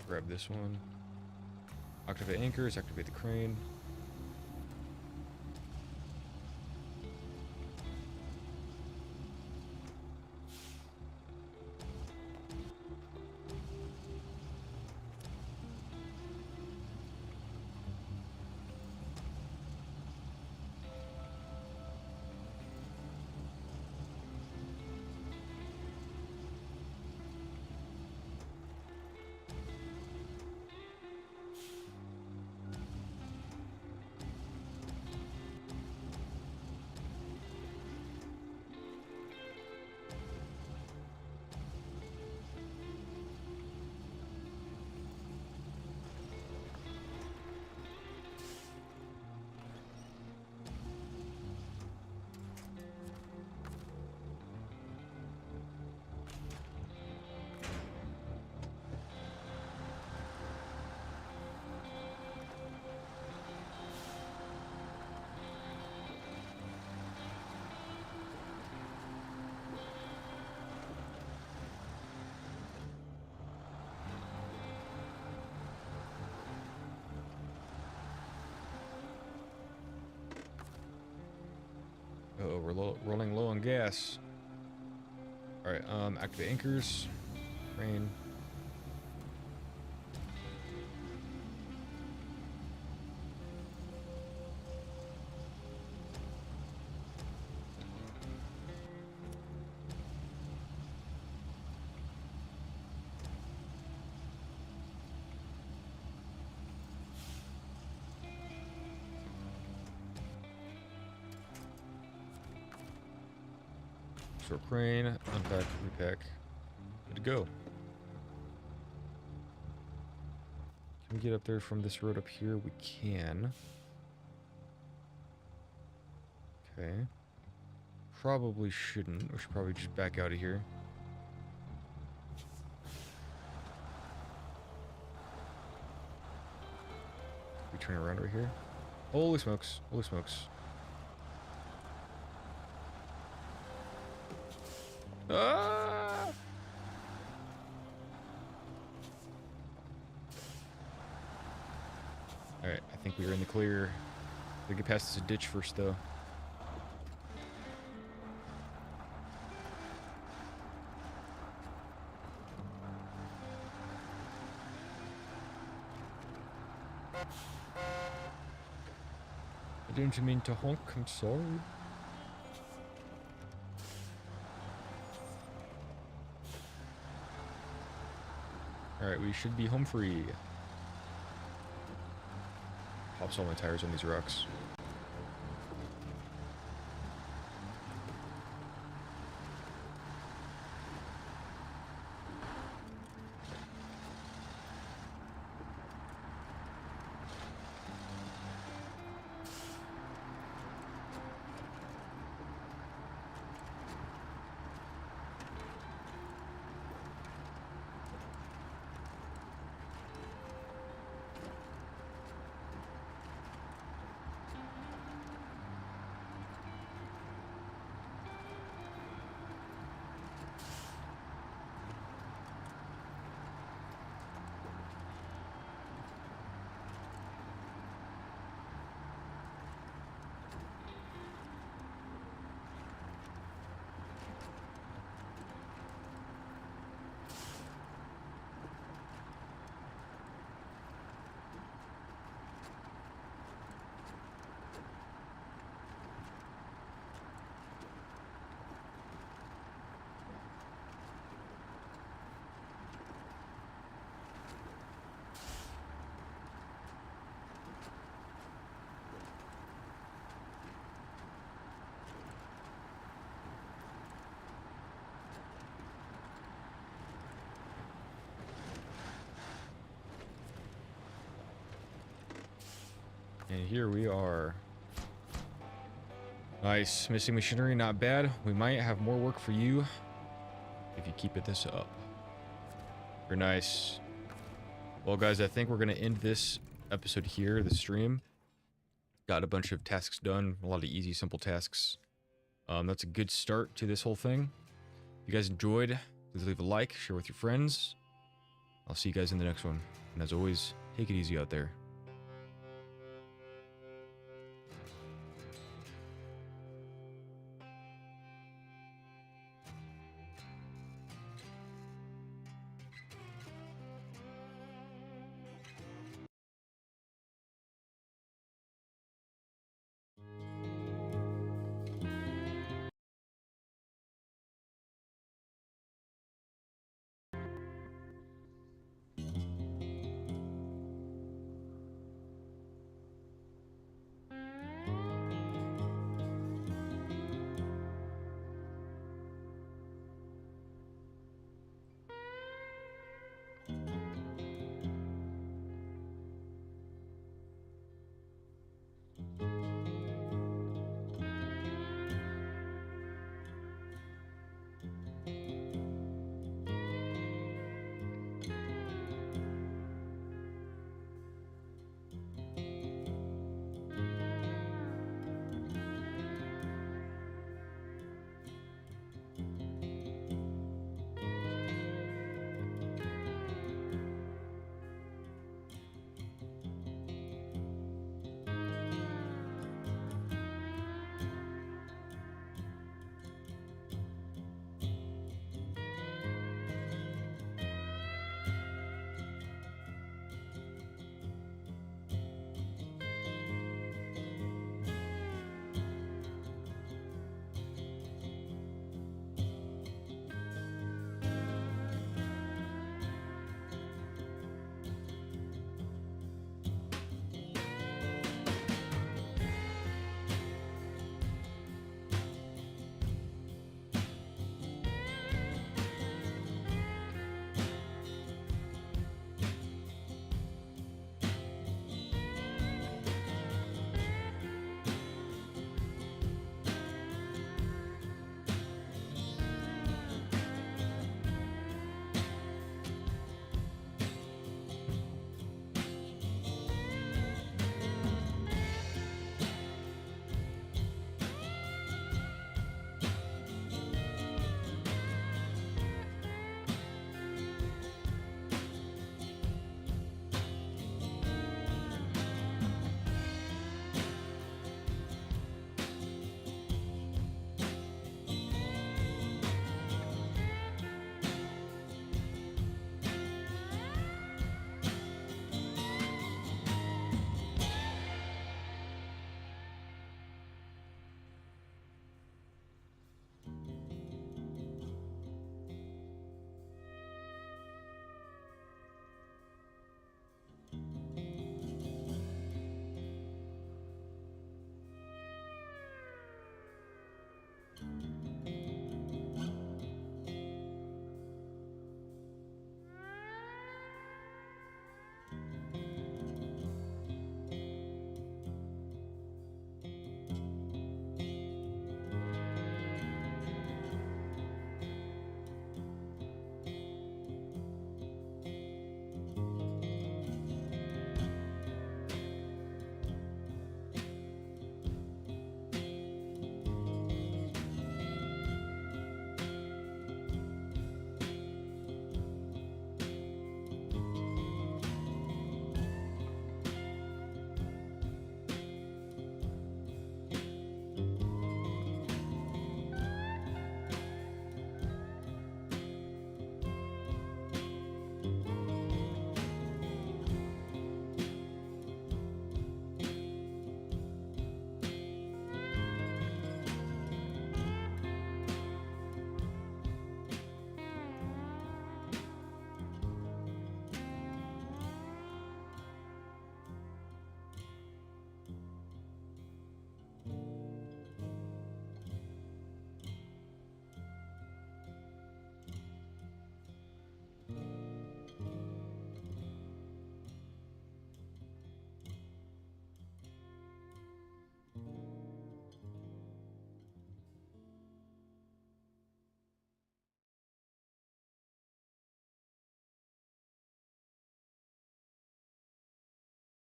Speaker 1: Grab this one. Activate anchors, activate the crane. Uh-oh, we're rolling low on gas. Alright, activate anchors. Crane. Short crane, unpack, repack. Good to go. Can we get up there from this road up here? We can. Okay. Probably shouldn't. We should probably just back out of here. We turn around right here. Holy smokes. Holy smokes. Ah! Alright, I think we are in the clear. Gotta get past this ditch first, though. I didn't mean to honk, I'm sorry. Alright, we should be home free. Pops all my tires on these rocks. And here we are. Nice. Missing machinery, not bad. We might have more work for you if you keep it this up. Very nice. Well, guys, I think we're going to end this episode here, the stream. Got a bunch of tasks done, a lot of easy, simple tasks. That's a good start to this whole thing. If you guys enjoyed, please leave a like, share with your friends. I'll see you guys in the next one. And as always, take it easy out there.